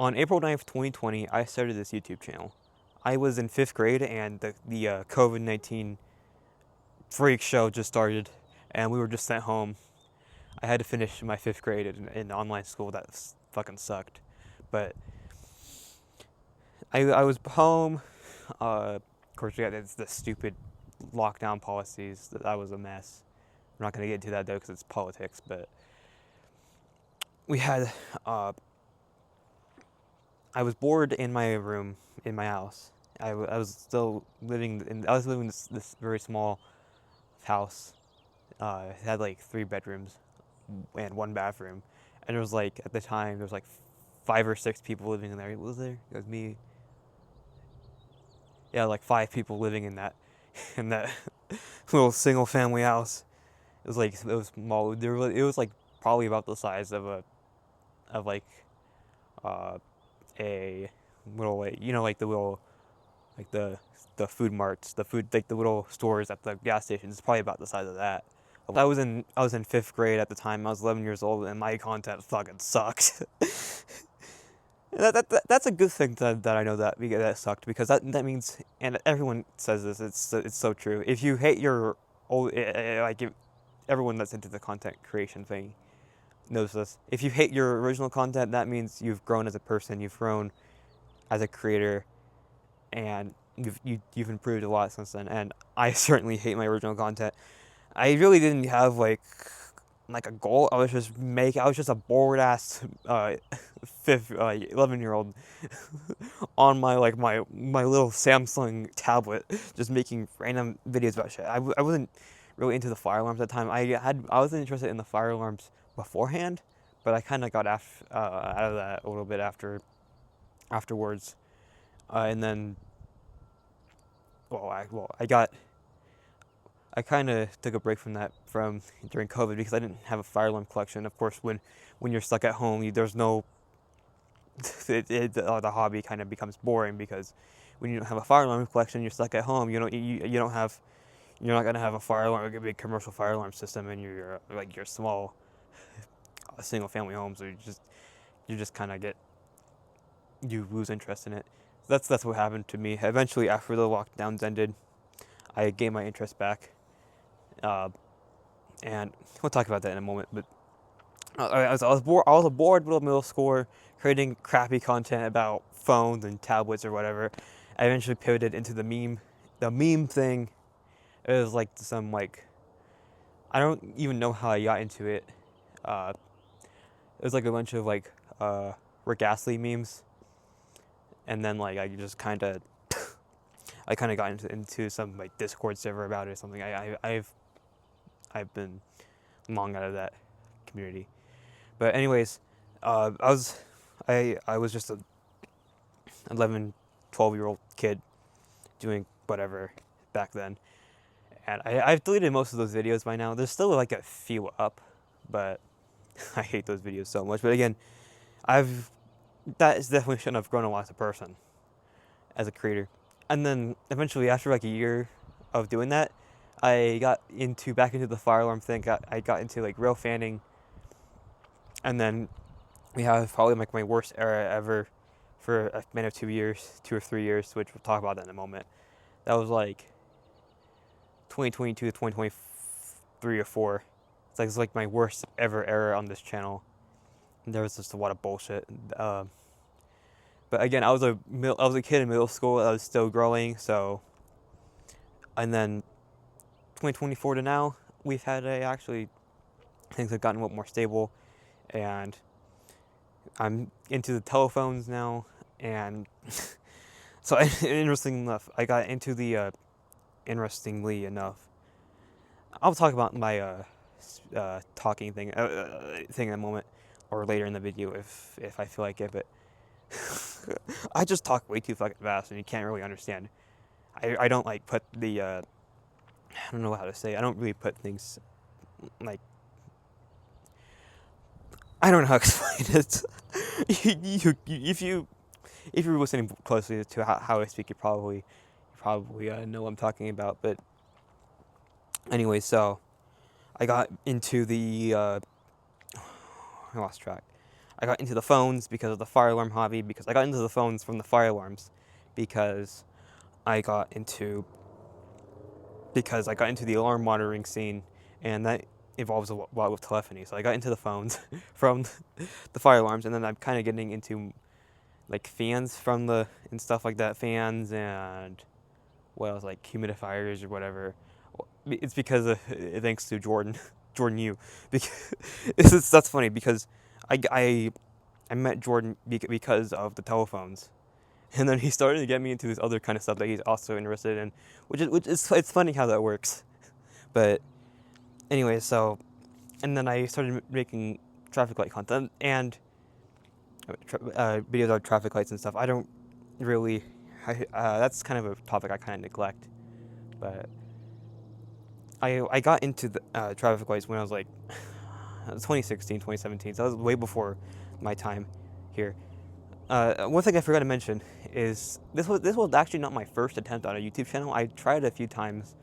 On April 9th, 2020, I started this YouTube channel. I was in 5th grade and the COVID-19 freak show just started and we were just sent home. I had to finish my 5th grade in online school. That fucking sucked. But I was home. Of course, we had the stupid lockdown policies. That was a mess. I'm not going to get into that though because it's politics, but we had I was bored in my room in my house. I was still living in this very small house. It had like 3 bedrooms and 1 bathroom, and there was like at the time there was like 5 or 6 people living in there. What was there? It was me. Yeah, like 5 people living in that in that little single family house. It was small. It was like probably about the size of like a little, like, like the little, like the food marts, the food, like the little stores at the gas stations. It's probably about the size of that. I was in 5th grade at the time. I was 11 years old, and my content fucking sucked. That's a good thing that I know that sucked, because that means, and everyone says this, it's so true. If you hate your old, everyone that's into the content creation thing knows this. If you hate your original content, that means you've grown as a person, you've grown as a creator, and you've improved a lot since then. And I certainly hate my original content. I really didn't have like a goal. I was just a bored ass 11-year-old on my little Samsung tablet, just making random videos about shit. I wasn't really into the fire alarms at the time. I wasn't interested in the fire alarms beforehand, but I kind of got out of that a little bit afterwards, and then I kind of took a break from that during COVID, because I didn't have a fire alarm collection. Of course, when you're stuck at home, there's no the hobby kind of becomes boring, because when you don't have a fire alarm collection, you're stuck at home. You're not gonna have a fire alarm, like a big commercial fire alarm system in your small single family home. So you just kind of you lose interest in it. That's what happened to me. Eventually, after the lockdowns ended, I gained my interest back. And we'll talk about that in a moment. But I was bored. I was a bored little middle schooler creating crappy content about phones and tablets or whatever. I eventually pivoted into the meme thing. It was like I don't even know how I got into it. It was like a bunch of Rick Astley memes, and then I just kind of got into some Discord server about it or something. I've been long out of that community. But anyways, I was just a 11, 12-year-old kid doing whatever back then. And I've deleted most of those videos by now. There's still a few up, but I hate those videos so much. But again, that is definitely shouldn't have grown a lot as a person, as a creator. And then eventually, after a year of doing that, I got back into the fire alarm thing. I got into real fanning, and then we have probably my worst era ever for a span of 2 or 3 years, which we'll talk about that in a moment. That was 2022 to 2023 or 4. It's my worst ever era on this channel. And there was just a lot of bullshit. But again, I was a kid in middle school. I was still growing, so. And then 2024 to now, we've had things have gotten a little more stable, and I'm into the telephones now. And so interestingly enough, I'll talk about my talking thing in a moment, or later in the video if I feel like it. But I just talk way too fucking fast, and you can't really understand. I don't put the I don't know how to say. I don't really put things I don't know how to explain it. If you're listening closely to how I speak, you probably know what I'm talking about. But anyway, so I got into I lost track. I got into the phones because of the fire alarm hobby, because I got into the phones from the fire alarms, because I got into the alarm monitoring scene, and that involves a lot with telephony. So I got into the phones from the fire alarms, and then I'm kind of getting into like fans and stuff like that, fans and what else, like humidifiers or whatever. It's because of, thanks to Jordan Yu, because that's funny because I met Jordan because of the telephones, and then he started to get me into this other kind of stuff that he's also interested in, which is it's funny how that works. But anyway, so and then I started making traffic light content and videos of traffic lights and stuff. I don't really, that's kind of a topic I kind of neglect, but I got into the traffic lights when I was like 2016, 2017, so that was way before my time here. One thing I forgot to mention is this was actually not my first attempt on a YouTube channel. I tried it a few times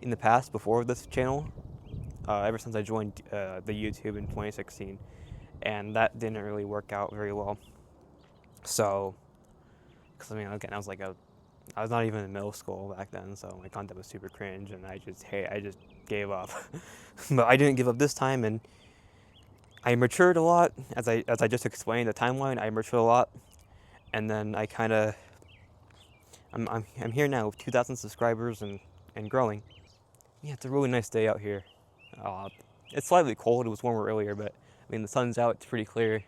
in the past before this channel, ever since I joined the YouTube in 2016, and that didn't really work out very well. So, because I mean, again, I was not even in middle school back then, so my content was super cringe, and I just gave up. But I didn't give up this time, and I matured a lot, as I just explained the timeline. I matured a lot, and then I kind of I'm here now with 2,000 subscribers and growing. Yeah, it's a really nice day out here. It's slightly cold. It was warmer earlier, but I mean the sun's out. It's pretty clear.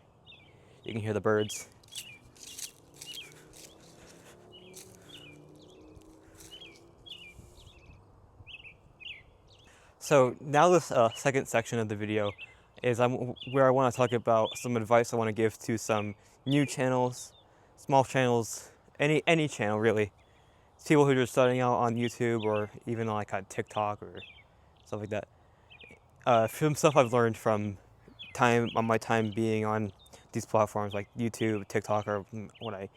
You can hear the birds. So now this second section of the video is where I want to talk about some advice I want to give to some new channels, small channels, any channel really. People who are just starting out on YouTube or even like on TikTok or stuff like that. Some stuff I've learned from my time being on these platforms like YouTube, TikTok are what I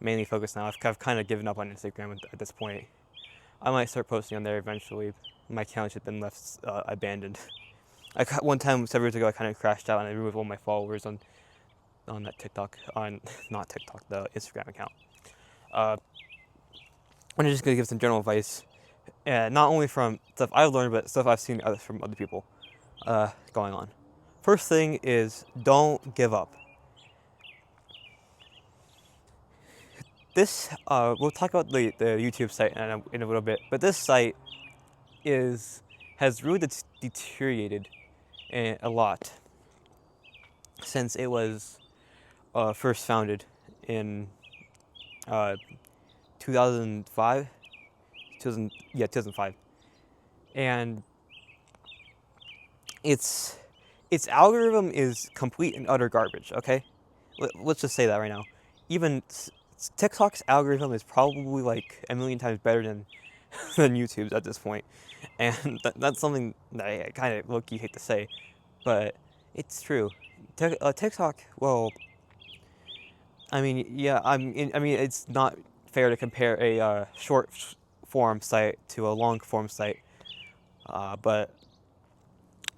mainly focus now. I've kind of given up on Instagram at this point. I might start posting on there eventually. My account has been left abandoned. One time several years ago I kind of crashed out and I removed all my followers on that TikTok, not TikTok, the Instagram account. I'm just gonna give some general advice, not only from stuff I've learned, but stuff I've seen from other people going on. First thing is, don't give up. This we'll talk about the YouTube site in a little bit, but this site has really deteriorated a lot since it was first founded in 2005. 2005, and its algorithm is complete and utter garbage. Okay, let's just say that right now. Even TikTok's algorithm is probably like a million times better than YouTube's at this point, and that's something that I kind of low-key hate to say, but it's true. TikTok, well, I mean, yeah, I mean, it's not fair to compare a short form site to a long form site, but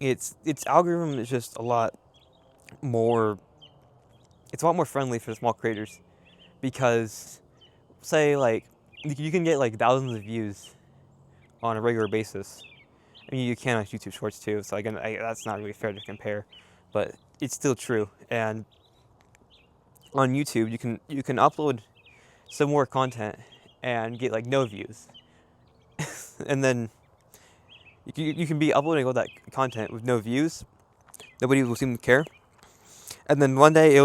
its algorithm is just a lot more. It's a lot more friendly for small creators, because say like you can get like thousands of views on a regular basis. I mean, you can on YouTube Shorts too. So again, that's not really fair to compare, but it's still true. And on YouTube, you can upload some more content and get like no views, and then you can be uploading all that content with no views. Nobody will seem to care, and then one day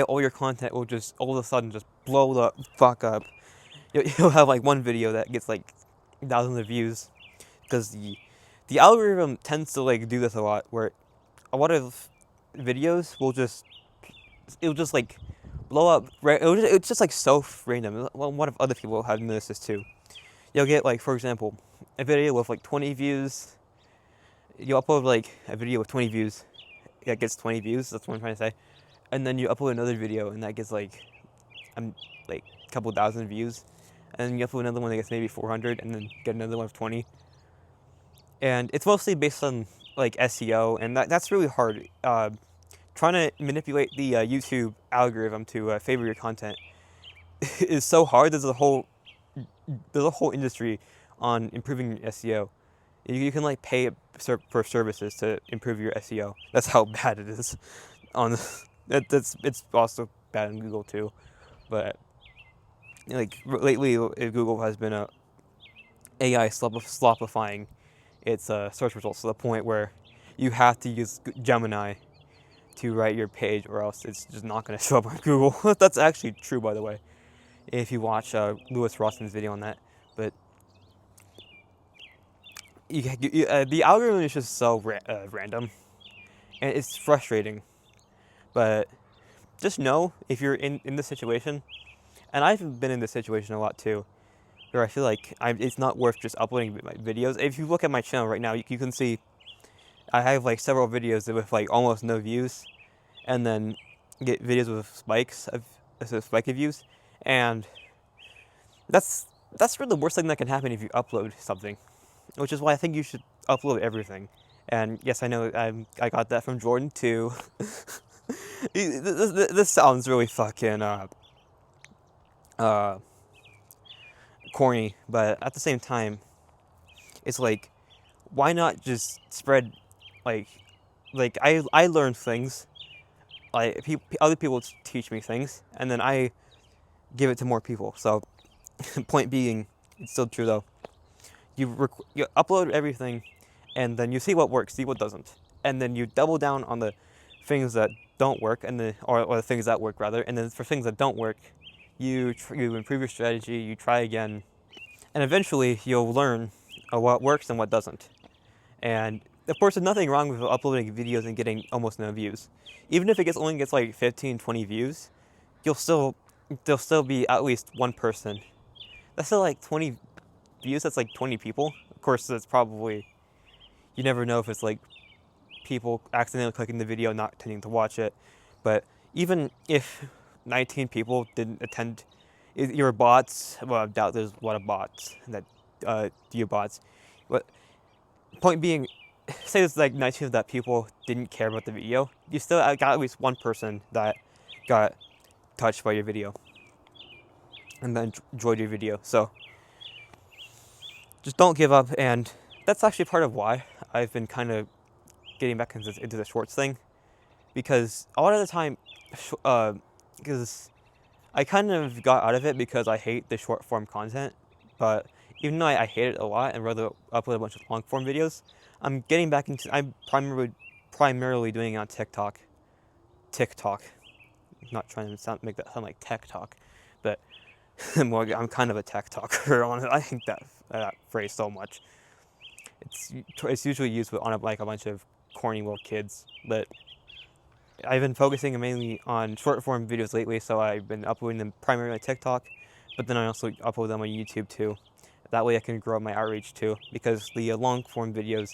all your content will just all of a sudden just blow the fuck up. You'll have like one video that gets like thousands of views, because the algorithm tends to like do this a lot, where a lot of videos it'll just like blow up. It's just like so random. Well, one of other people have noticed this too. You'll get like, for example, a video with like 20 views. You upload like a video with 20 views, that gets 20 views. That's what I'm trying to say. And then you upload another video and that gets like a couple thousand views. And then you upload another one that gets maybe 400, and then get another one of 20. And it's mostly based on like SEO, and that's really hard. trying to manipulate the YouTube algorithm to favor your content is so hard. There's a whole industry on improving your SEO. You can like pay for services to improve your SEO. That's how bad it is. On it's also bad in Google too, but like lately Google has been AI sloppifying its search results to the point where you have to use Gemini to write your page, or else it's just not going to show up on Google. That's actually true, by the way, if you watch Lewis Rossman's video on that. But the algorithm is just so random, and it's frustrating. But just know, if you're in this situation, and I've been in this situation a lot too, where I feel like it's not worth just uploading my videos. If you look at my channel right now, you can see I have like several videos with like almost no views, and then get videos with spikes of views, and that's really the worst thing that can happen if you upload something, which is why I think you should upload everything. And yes, I know I got that from Jordan too. This sounds really fucking corny, but at the same time, it's like, why not just spread, like I learn things, like other people teach me things, and then I give it to more people. So, point being, it's still true though. You upload everything, and then you see what works, see what doesn't, and then you double down on the things that don't work, and or the things that work rather, and then for things that don't work, you improve your strategy, you try again, and eventually you'll learn what works and what doesn't. And of course, there's nothing wrong with uploading videos and getting almost no views. Even if it only gets like 15, 20 views, there'll still be at least one person. That's still like 20 views. That's like 20 people. Of course, that's probably, you never know if it's like people accidentally clicking the video, not intending to watch it. But even if 19 people didn't attend, your bots. Well, I doubt there's a lot of bots that do bots. But point being, say there's like 19 of that people didn't care about the video, you still got at least one person that got touched by your video and then enjoyed your video. So just don't give up, and that's actually part of why I've been kind of getting back into the shorts thing, because a lot of the time, because I kind of got out of it because I hate the short form content, but even though I hate it a lot and rather upload a bunch of long form videos, I'm getting back into, I'm primarily doing it on TikTok. I'm not trying to make that sound like tech talk, but I'm kind of a tech talker on it. I hate that phrase so much. It's usually used on like a bunch of corny little kids, but I've been focusing mainly on short form videos lately, so I've been uploading them primarily on TikTok, but then I also upload them on YouTube too. That way I can grow my outreach too, because the long form videos,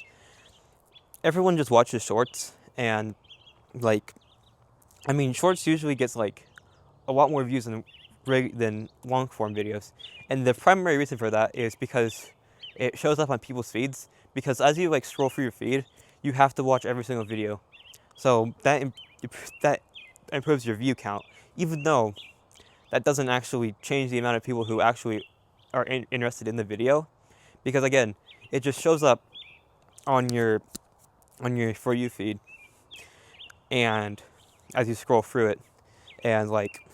everyone just watches shorts, and like, I mean, shorts usually gets like a lot more views than long form videos, and the primary reason for that is because it shows up on people's feeds. Because as you like scroll through your feed, you have to watch every single video, so that improves your view count, even though that doesn't actually change the amount of people who actually are interested in the video, because again, it just shows up on your For You feed, and as you scroll through it, and like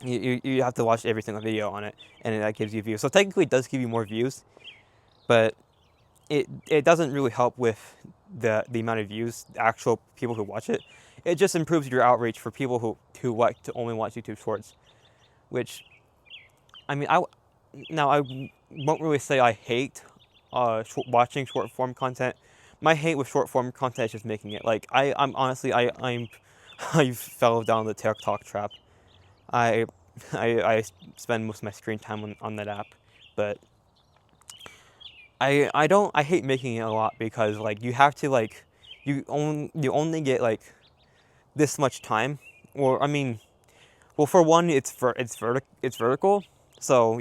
you have to watch every single video on it, and that gives you views. So technically it does give you more views, but it doesn't really help with the amount of views, the actual people who watch it. It just improves your outreach for people who like to only watch YouTube Shorts, which, I mean, I won't really say I hate watching short form content. My hate with short form content is just making it. Like I'm honestly I fell down the TikTok trap. I spend most of my screen time on that app, but I hate making it a lot, because like you have to like you only get like this much time, or I mean, well, for one, it's vertical. So,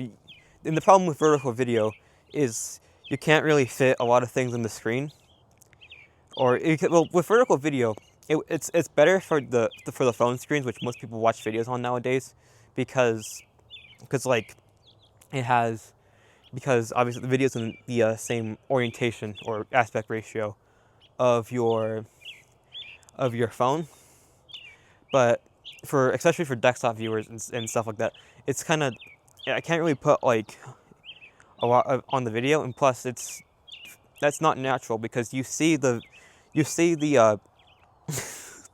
and the problem with vertical video is you can't really fit a lot of things on the screen. or well, with vertical video, it's better for the phone screens, which most people watch videos on nowadays, because like it has because obviously the video's in the same orientation or aspect ratio of your phone, but especially for desktop viewers and stuff like that, it's kind of I can't really put like a lot on the video, and plus that's not natural because you see the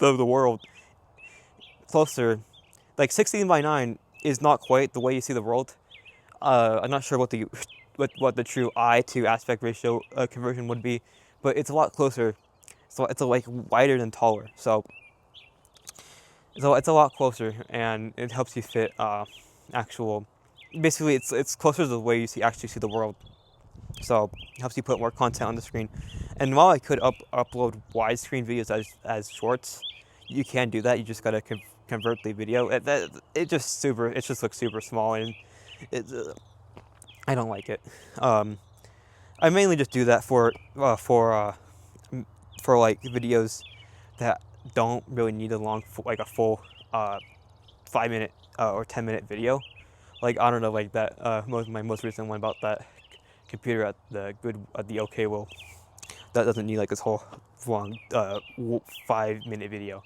world closer. Like 16:9 is not quite the way you see the world. I'm not sure what the true eye to aspect ratio conversion would be, but it's a lot closer. So it's like wider than taller. So it's a lot closer, and it helps you fit actual. Basically, it's closer to the way you actually see the world. So it helps you put more content on the screen. And while I could upload widescreen videos as shorts, you can do that. You just gotta convert the video. It just looks super small, and it I don't like it. I mainly just do that for like videos that don't really need a full 5-minute or 10-minute video. Like I don't know, like that my most recent one about that computer at the OK Will. That doesn't need like this whole long 5-minute video.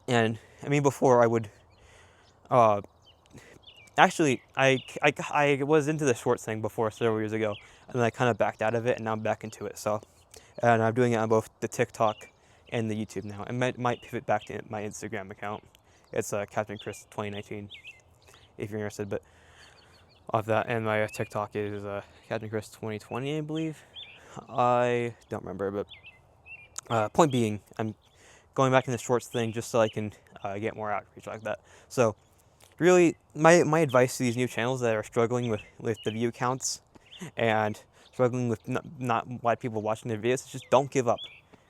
And I mean, before I would actually I was into the shorts thing before several years ago, and then I kind of backed out of it, and now I'm back into it. So, and I'm doing it on both the TikTok and the YouTube now. I might pivot back to my Instagram account. It's Captain Chris 2019 if you're interested, but of that, and my TikTok is Captain Chris 2020, I believe. I don't remember, but point being, I'm going back in the shorts thing just so I can get more outreach like that. So really, my advice to these new channels that are struggling with the view counts and struggling with not a lot of people watching their videos is just don't give up,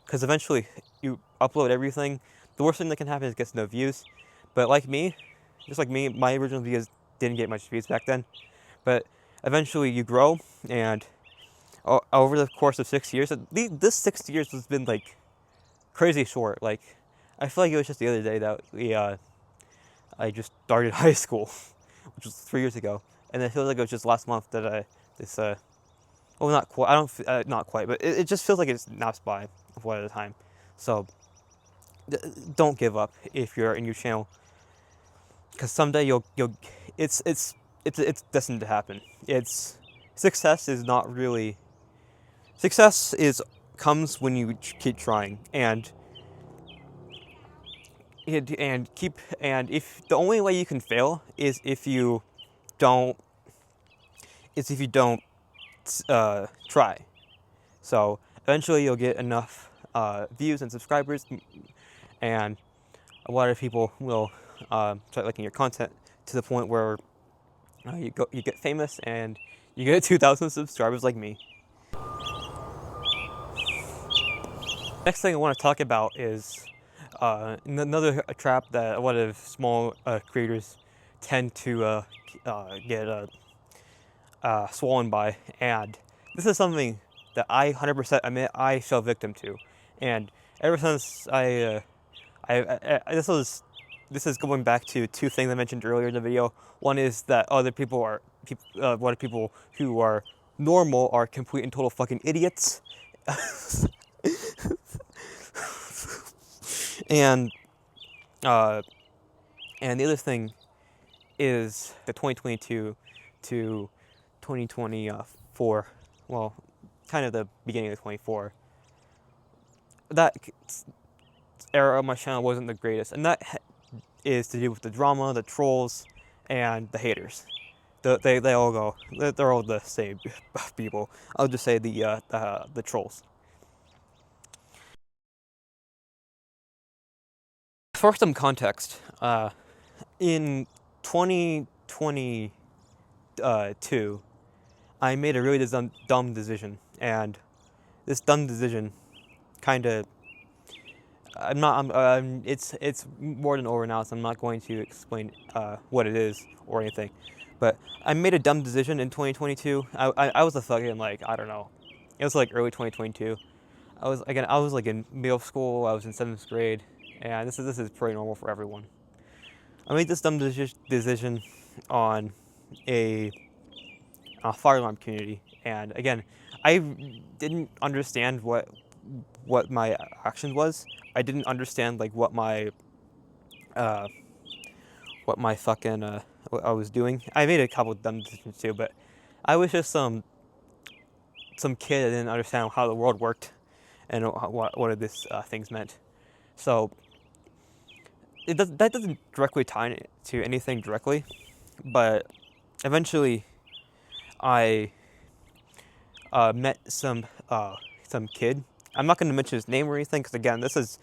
because eventually you upload everything. The worst thing that can happen is it gets no views, but just like me, my original videos didn't get much views back then, but eventually you grow, and over the course of 6 years, this 6 years has been like crazy short. Like I feel like it was just the other day that I just started high school, which was 3 years ago, and it feels like it was just last month that well, not quite. I don't not quite, but it just feels like it snaps by one at a time. So don't give up if you're in your channel, because someday it's destined to happen. Success comes when you keep trying, and if the only way you can fail is if you don't try. So eventually you'll get enough views and subscribers, and a lot of people will start liking your content to the point where you get famous and you get 2,000 subscribers like me. Next thing I want to talk about is another trap that a lot of small creators tend to get swollen by, and this is something that I 100% admit I fell victim to. And ever since this is going back to two things I mentioned earlier in the video. One is that a lot of people who are normal are complete and total fucking idiots. And the other thing is the 2022 to 2024, well, kind of the beginning of 24. That era of my channel wasn't the greatest, and that is to do with the drama, the trolls, and the haters. They're all the same people. I'll just say the trolls. For some context, in 2022, I made a really dumb decision, and this dumb decision kind of it's more than over now, so I'm not going to explain what it is or anything. But I made a dumb decision in 2022. I was a fucking, like, I don't know. It was like early 2022. I was like in middle school. I was in 7th grade, and this is pretty normal for everyone. I made this dumb decision on a, a fire alarm community, and again, I didn't understand what my action was. I didn't understand like uh, what my fucking what I was doing. I made a couple dumb decisions too, but I was just some kid that didn't understand how the world worked and what this things meant. So that doesn't directly tie to anything directly, but eventually I met some kid. I'm not going to mention his name or anything because again, this is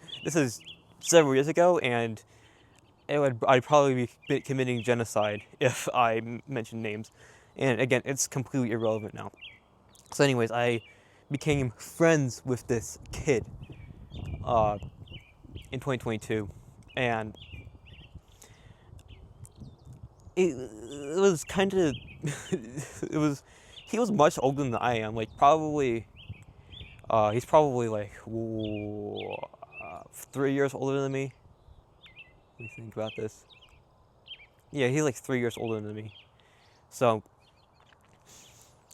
several years ago, and I'd probably be committing genocide if I mentioned names. And again, it's completely irrelevant now. So, anyways, I became friends with this kid in 2022, and it was kind of it was he was much older than I am. Like probably he's probably like 3 years older than me. Let me think about this. Yeah, he's like 3 years older than me. So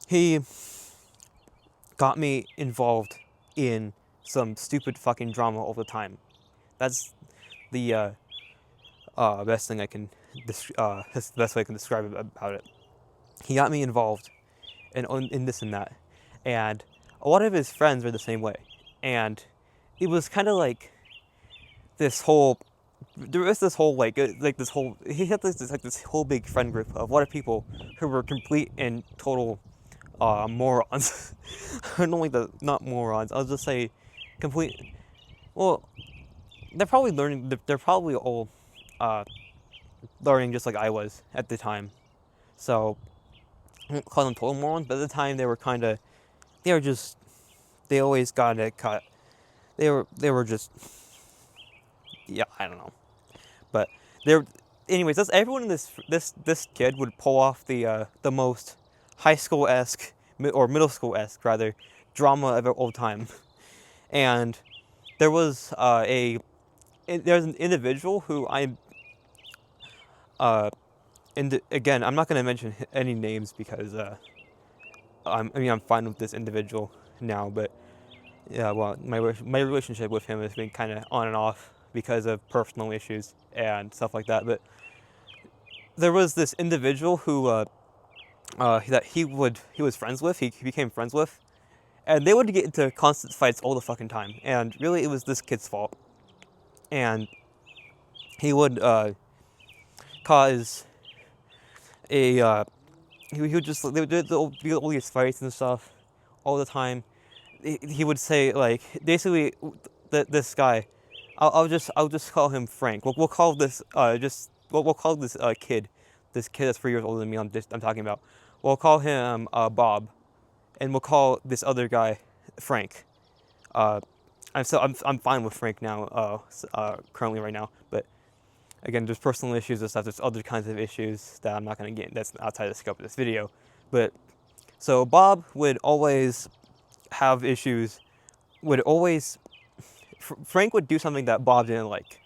he got me involved in some stupid fucking drama all the time. That's the best thing I can. That's the best way I can describe about it. He got me involved in this and that, and a lot of his friends were the same way, and it was kind of like this whole. There was this whole like this whole. He had this whole big friend group of a lot of people who were complete and total morons. I don't like not morons. I'll just say complete. Well, they're probably learning. They're probably all learning just like I was at the time. So I won't call them total morons, but at the time they were just. They always got it cut. They were just. Yeah, I don't know, but they're. Anyways, that's everyone in this kid would pull off the most high school-esque or middle school-esque rather drama of all time, and there was there's an individual who again I'm not going to mention any names because I'm fine with this individual now, but yeah, well my relationship with him has been kind of on and off because of personal issues and stuff like that, but there was this individual who that he was friends with. He became friends with, and they would get into constant fights all the fucking time. And really, it was this kid's fault. And he would cause a he would just they would do all these fights and stuff all the time. He would say like basically this guy. I'll just call him Frank. We'll call this we'll call this kid. This kid that's 3 years older than me. I'm talking about. We'll call him Bob, and we'll call this other guy Frank. I'm fine with Frank now. Currently right now, but again, there's personal issues and stuff. There's other kinds of issues that I'm not gonna get. That's outside the scope of this video. But so Bob would always have issues. Frank would do something that Bob didn't like,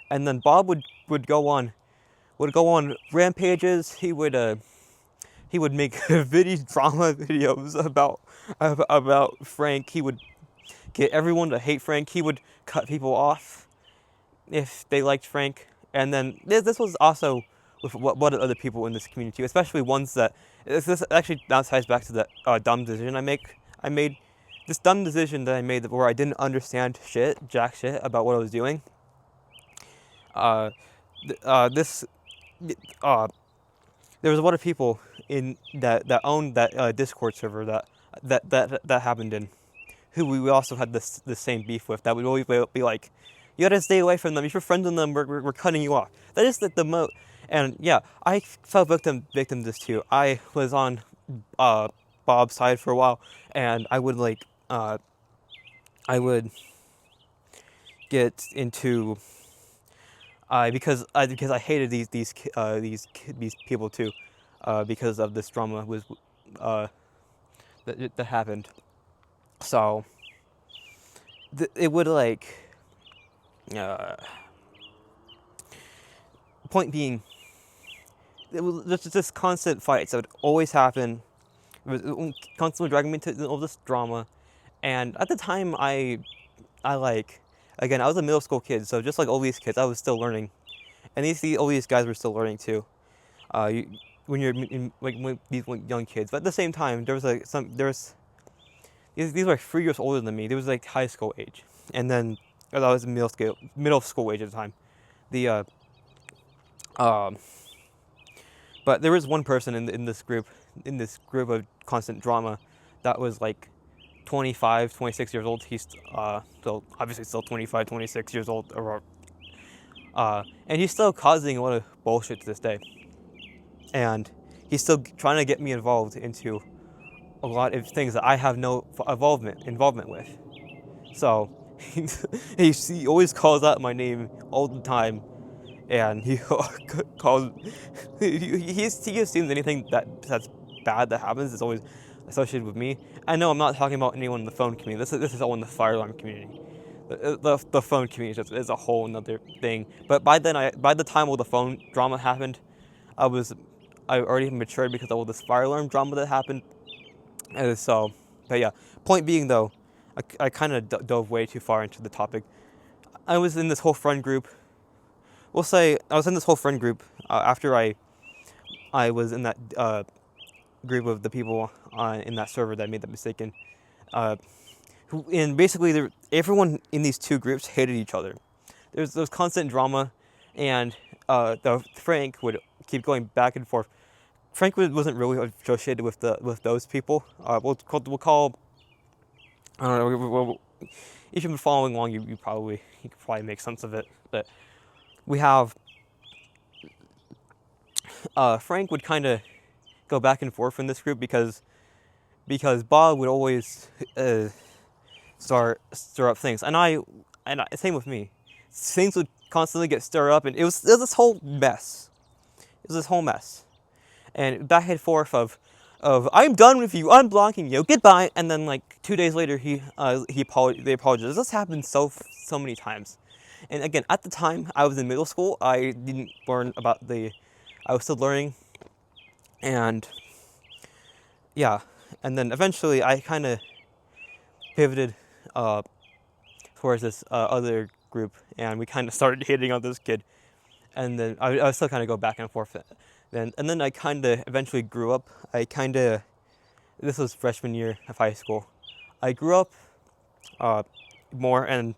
and then Bob would go on rampages. He would make drama videos about Frank. He would get everyone to hate Frank. He would cut people off if they liked Frank. And then this was also with what other people in this community, especially ones that this actually now ties back to the dumb decision I made. This dumb decision that I made where I didn't understand jack shit about what I was doing. There was a lot of people in that owned that Discord server that happened in, who we also had this same beef with. That would always be like, you gotta stay away from them. If you're friends with them, we're cutting you off. That is the mo. And yeah, I fell victim to this too. I was on Bob's side for a while, and I would get into because I hated these people too, because of this drama that happened. So it would like, uh, point being, it was just this constant fights that would always happen. It was constantly dragging me into all this drama. And at the time, I like, again, I was a middle school kid, so just like all these kids, I was still learning, and all these guys were still learning too. You, when you're when these young kids, but at the same time, there was like these were like 3 years older than me. They was like high school age, and then I was middle school age at the time. The um, but there was one person in this group of constant drama that was like 25, 26 years old. He's still obviously still 25, 26 years old, and he's still causing a lot of bullshit to this day. And he's still trying to get me involved into a lot of things that I have no involvement with. So he always calls out my name all the time, and he calls he assumes anything that's bad that happens is always associated with me. I know I'm not talking about anyone in the phone community. This is all in the fire alarm community. The phone community is a whole another thing. But by the time all the phone drama happened, I already matured because of all this fire alarm drama that happened. And so, but yeah, point being though, I kind of dove way too far into the topic. I was in this whole friend group. We'll say I was in this whole friend group after I was in that group of the people in that server that made that mistake in. And basically, everyone in these two groups hated each other. There was constant drama, and Frank would keep going back and forth. Frank wasn't really associated with those people. We'll call. I don't know. If you've been following along, you could probably make sense of it. But we have Frank would kind of go back and forth in this group because Bob would always stir up things, and same with me. Things would constantly get stirred up, and it was this whole mess. It was this whole mess, and back and forth of I'm done with you, I'm blocking you, goodbye. And then like 2 days later, they apologized. This happened so many times, and again, at the time I was in middle school. I didn't learn about I was still learning, and yeah, and then eventually I kind of pivoted towards this other group, and we kind of started hitting on this kid, and then I was still kind of go back and forth. Then I kind of eventually grew up. This was freshman year of high school. I grew up more, and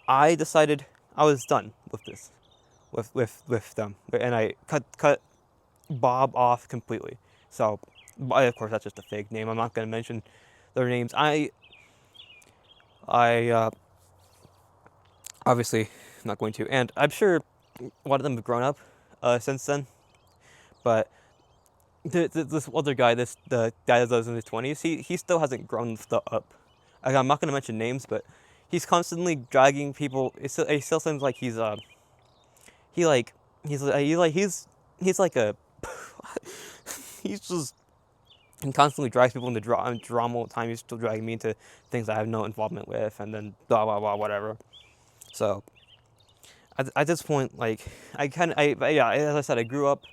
I decided I was done with this, with them, and I cut Bob off completely. So, of course, that's just a fake name. I'm not going to mention their names. I obviously not going to, and I'm sure a lot of them have grown up since then. But this other guy, the guy that was in his 20s, he still hasn't grown up. I'm not going to mention names, but he's constantly dragging people. It still seems like he's like a he's just. He constantly drags people into drama all the time. He's still dragging me into things I have no involvement with, and then blah blah blah whatever. So at this point, like yeah, as I said, I grew up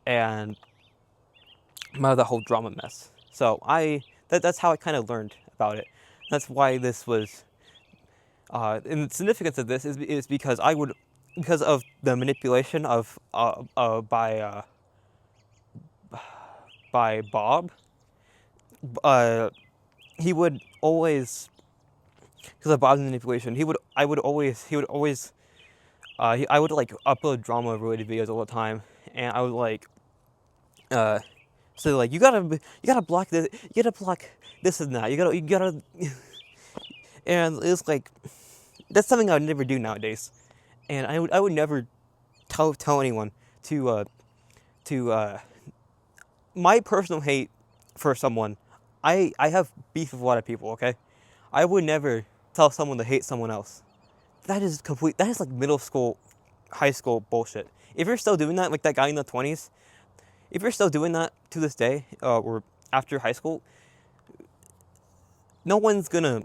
and I'm out of the whole drama mess. So that's how I kind of learned about it. That's why this was. And the significance of this is because because of the manipulation by Bob. He would always, because of Bob's manipulation, I would always I would like upload drama related videos all the time, and I would like so like you gotta block this, you gotta block this and that, you gotta and it's like that's something I would never do nowadays, and I would never tell anyone to my personal hate for someone. I have beef with a lot of people, okay? I would never tell someone to hate someone else. That is like middle school, high school bullshit. If you're still doing that, like that guy in the 20s, if you're still doing that to this day, or after high school, no one's gonna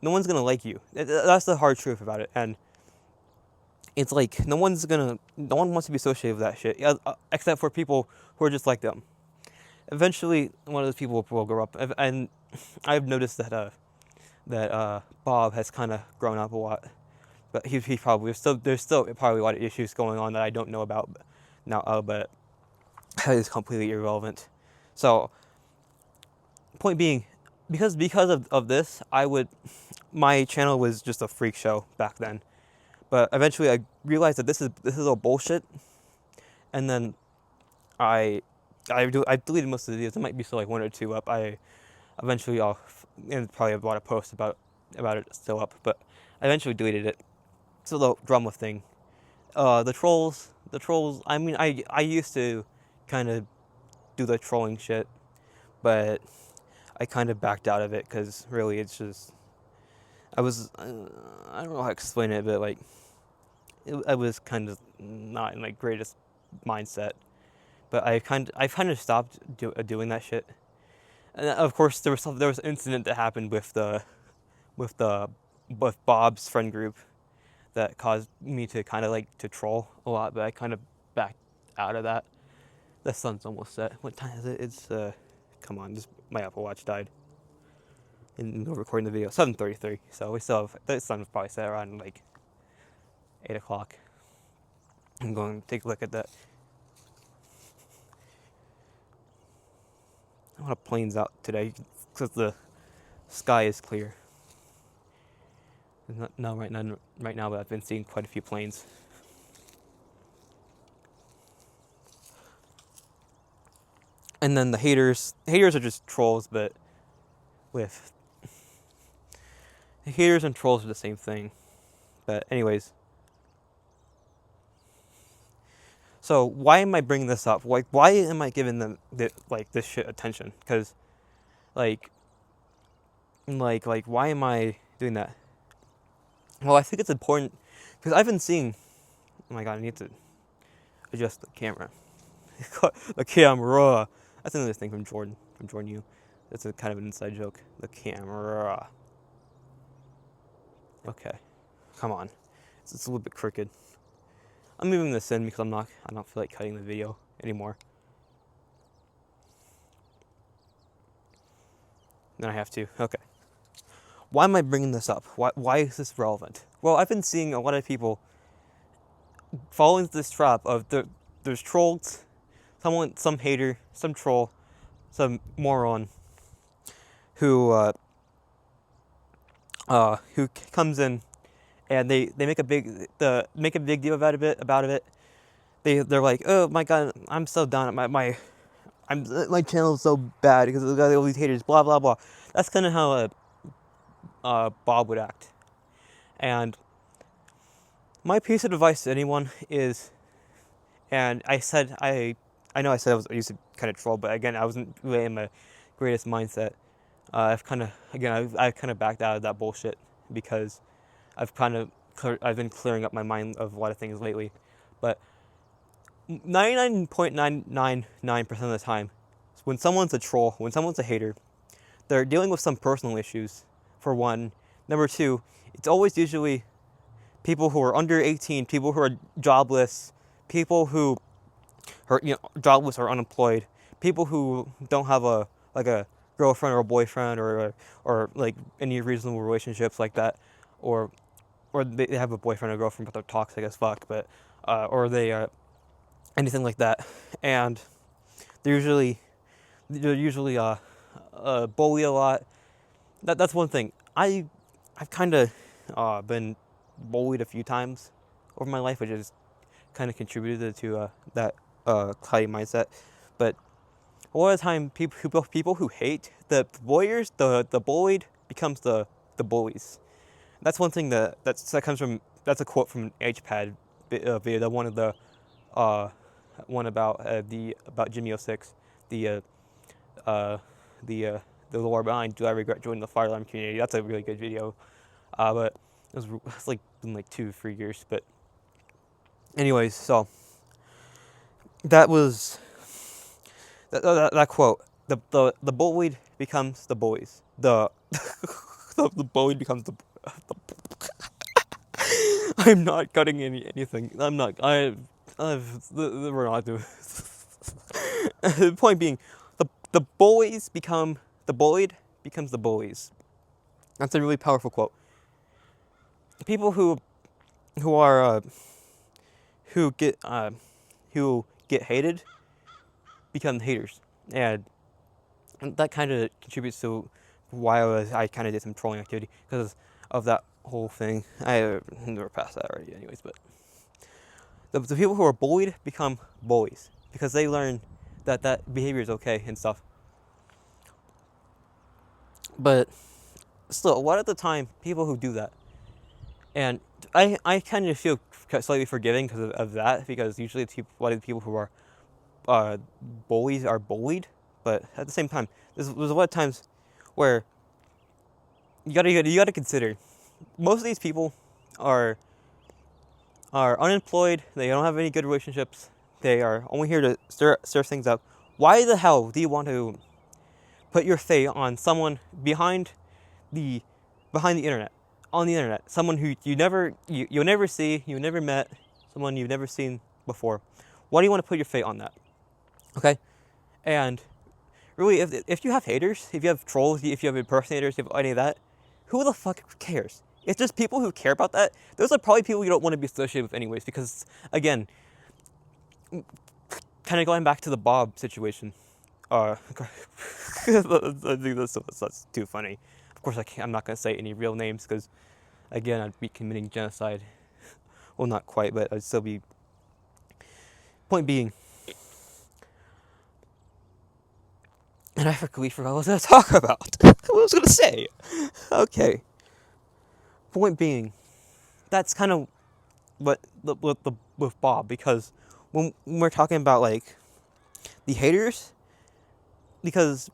no one's gonna like you. That's the hard truth about it. And it's like no one wants to be associated with that shit, except for people who are just like them. Eventually, one of those people will grow up, and I've noticed that Bob has kind of grown up a lot, but he probably there's still probably a lot of issues going on that I don't know about now, but that is completely irrelevant. So, point being, because of this, my channel was just a freak show back then. But eventually, I realized that this is all bullshit, and then I deleted most of the videos. There might be still like one or two up. Eventually and probably a lot of posts about it still up, but I eventually deleted it. So the drama thing, the trolls. I mean, I used to kind of do the trolling shit, but I kind of backed out of it because really it's just I don't know how to explain it, but like I was kind of not in my greatest mindset. But I kind of stopped doing that shit. And of course there was an incident that happened with Bob's friend group that caused me to kind of like to troll a lot, but I kind of backed out of that. The sun's almost set. What time is it? It's come on, my Apple Watch died. And we're recording the video 7:33, so we still have the sun was probably set around like 8 o'clock. I'm going to take a look at that. A lot of planes out today because the sky is clear. Not right now, but I've been seeing quite a few planes. And then the haters are just trolls, but haters and trolls are the same thing. But anyways, so why am I bringing this up? Why am I giving them this shit attention? Because like why am I doing that? Well, I think it's important because I've been seeing. Oh my god, I need to adjust the camera. The camera. That's another thing from Jordan U. That's a kind of an inside joke. The camera. Okay, come on. It's a little bit crooked. I'm moving this in because I don't feel like cutting the video anymore. Then I have to. Okay. Why am I bringing this up? Why is this relevant? Well, I've been seeing a lot of people fall into this trap of there's trolls, some hater, some troll, some moron who comes in and they make a big deal about it. They're like, oh my god, I'm so done. My channel is so bad because of all these haters. Blah blah blah. That's kind of how Bob would act. And my piece of advice to anyone is, and I know I used to kind of troll, but again, I wasn't really in my greatest mindset. I've kind of backed out of that bullshit because I've been clearing up my mind of a lot of things lately. But 99.999% of the time, when someone's a troll, when someone's a hater, they're dealing with some personal issues, for one. Number two, it's always usually people who are under 18, people who are jobless, people who are jobless or unemployed, people who don't have a girlfriend or a boyfriend or like any reasonable relationships like that, or they have a boyfriend or girlfriend but they're toxic as fuck, but or they anything like that, and they're usually bully a lot. That's one thing. I've kind of been bullied a few times over my life, which has kind of contributed to that cloudy mindset. But a lot of the time, people who hate the bullies, the bullied becomes the bullies. That's one thing that comes from. That's a quote from an HPad video. The one of the one about Jimmy 06, the lore behind "Do I regret joining the fire alarm community?" That's a really good video, but it's like been like 2-3 years. But anyways, so that was that quote. The bullied becomes the bullies. The the bully becomes the I'm not cutting anything. I'm not. We're not doing. The point being, the bullies become the bullied becomes the bullies. That's a really powerful quote. People who are who get hated become haters, and that kind of contributes to why I kind of did some trolling activity because of that whole thing. I never passed that already, anyways. But the people who are bullied become bullies because they learn that behavior is okay and stuff. But still, a lot of the time, people who do that, and I kind of feel slightly forgiving because of that, because usually a lot of the people who are bullies are bullied, but at the same time, there's a lot of times where you gotta consider most of these people are unemployed. They don't have any good relationships. They are only here to stir things up. Why the hell do you want to put your fate on someone behind the internet, on the internet, someone who you'll never see, you never met, someone you've never seen before? Why do you want to put your fate on that? Okay, and really, if you have haters, if you have trolls, if you have impersonators, if you have any of that, who the fuck cares? It's just people who care about that. Those are probably people you don't want to be associated with anyways, because again, kind of going back to the Bob situation. I think that's too funny. Of course, I'm not going to say any real names because, again, I'd be committing genocide. Well, not quite, but I'd still be. Point being, and I completely forgot what I was going to talk about. What I was going to say. Okay. Point being, that's kind of what with Bob, because when we're talking about like the haters, because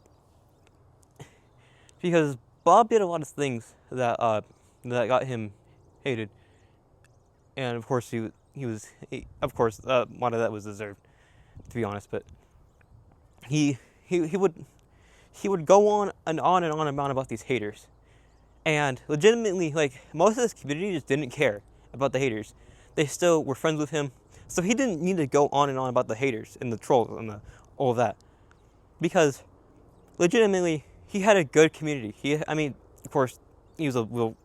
Bob did a lot of things that got him hated, and of course a lot of that was deserved, to be honest. But he would go on and on and on about these haters, and legitimately, like, most of this community just didn't care about the haters. They still were friends with him, so he didn't need to go on and on about the haters and the trolls and all of that, because legitimately he had a good community. Of course, he was a little.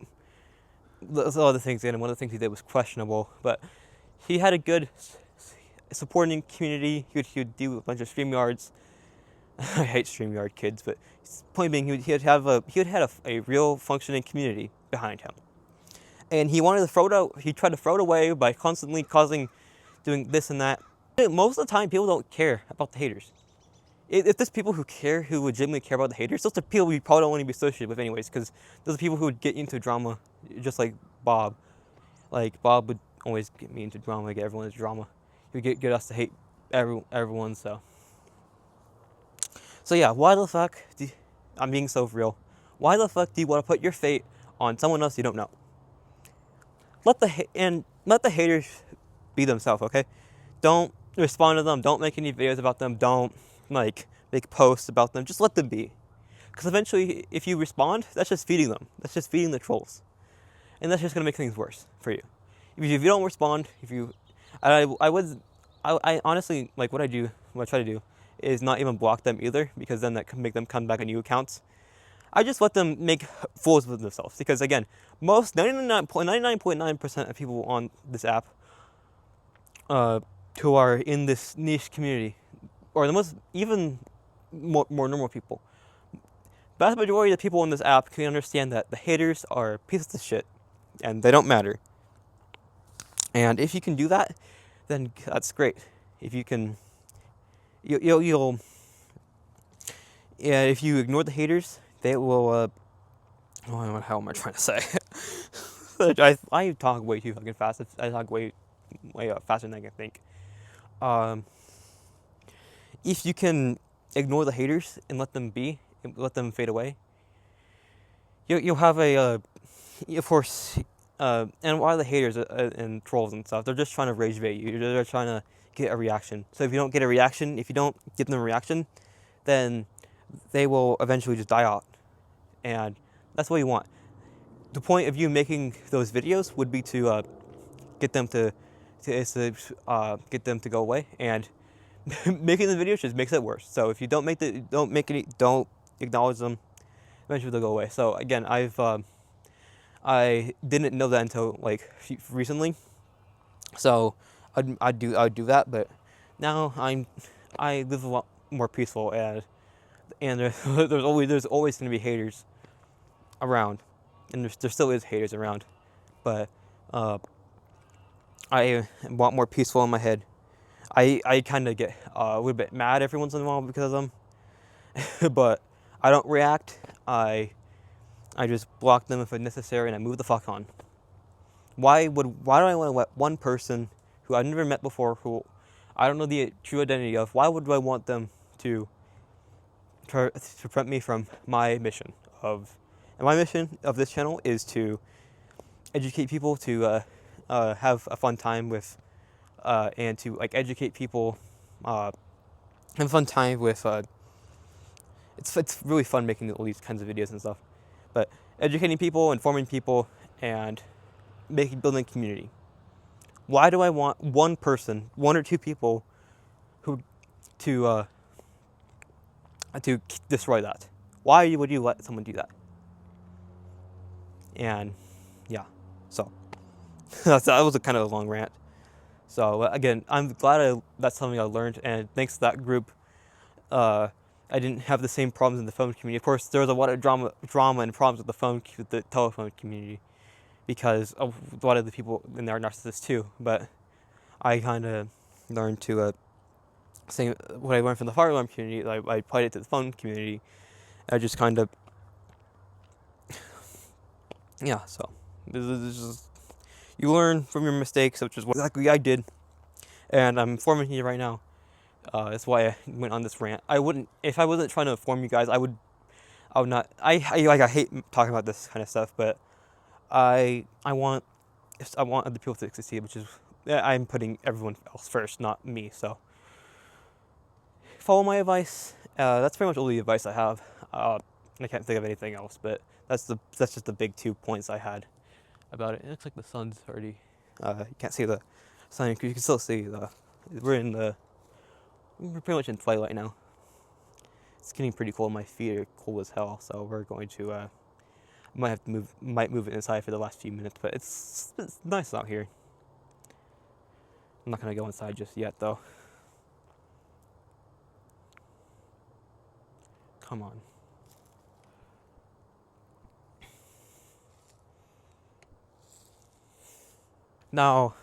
There's other things in him. One of the things he did was questionable, but he had a good supporting community. He would do a bunch of StreamYards. I hate StreamYard kids, but point being, he would have a real functioning community behind him, and he wanted to throw it out. He tried to throw it away by constantly doing this and that. Most of the time, people don't care about the haters. If there's people who legitimately care about the haters, those are people we probably don't want to be associated with anyways, because those are people who would get into drama, just like Bob. Like, Bob would always get me into drama, get everyone into drama. He would get us to hate everyone, so. So yeah, why the fuck I'm being so real. Why the fuck do you want to put your fate on someone else you don't know? Let the haters be themselves, okay? Don't respond to them. Don't make any videos about them. Don't make posts about them. Just let them be. Because eventually, if you respond, that's just feeding them. That's just feeding the trolls. And that's just going to make things worse for you. If you don't respond, I honestly, like, what I try to do is not even block them either, because then that can make them come back on new accounts. I just let them make fools of themselves, because again, most 99.9% of people on this app who are in this niche community, or the most, even more normal people, vast majority of the people on this app can understand that the haters are pieces of shit and they don't matter. And if you can do that, then that's great. If you can, you'll if you ignore the haters, they will. What hell am I trying to say? I talk way too fucking fast. I talk way faster than I can think. If you can ignore the haters and let them be, and let them fade away, you'll have of course, and a lot of the haters and trolls and stuff, they're just trying to rage bait you. They're trying to get a reaction. So if you don't get a reaction, if you don't give them a reaction, then they will eventually just die out. And that's what you want. the point of you making those videos would be to get them to get them to go away, and making the videos just makes it worse. So if you don't don't acknowledge them, eventually they'll go away. So again, I didn't know that until like recently. So I'd do that, but now I live a lot more peaceful, and there's always going to be haters around, and there still is haters around, but I want more peaceful in my head. I kind of get a little bit mad every once in a while because of them, but I don't react. I just block them if it's necessary, and I move the fuck on. Why do I want to let one person who I've never met before, who I don't know the true identity of, why would I want them to prevent me from my mission of, and my mission of this channel is to educate people, to have a fun time with, and to like educate people, have a fun time with, it's really fun making all these kinds of videos and stuff, but educating people, informing people, and building community. Why do I want one person, one or two people, who to destroy that? Why would you let someone do that? And yeah, so that was a kind of a long rant. So again, I'm glad that's something I learned, and thanks to that group, I didn't have the same problems in the phone community. Of course, there was a lot of drama and problems with the telephone community, because a lot of the people in there are narcissists too. But I kind of learned to say what I learned from the fire alarm community. I applied it to the phone community. I just kind of, yeah. So this is just, you learn from your mistakes, which is what exactly I did, and I'm informing you right now. That's why I went on this rant. I wouldn't, if I wasn't trying to inform you guys, I would not. I hate talking about this kind of stuff, but I want other people to succeed, which is, I'm putting everyone else first, not me. So follow my advice. That's pretty much all the advice I have. I can't think of anything else, but that's just the big 2 points I had about it. It looks like the sun's already. You can't see the sun. You can still see we're pretty much in twilight now. It's getting pretty cold. My feet are cold as hell, so we're going to might move it inside for the last few minutes, but it's nice out here. I'm not gonna go inside just yet, though. Come on. Now,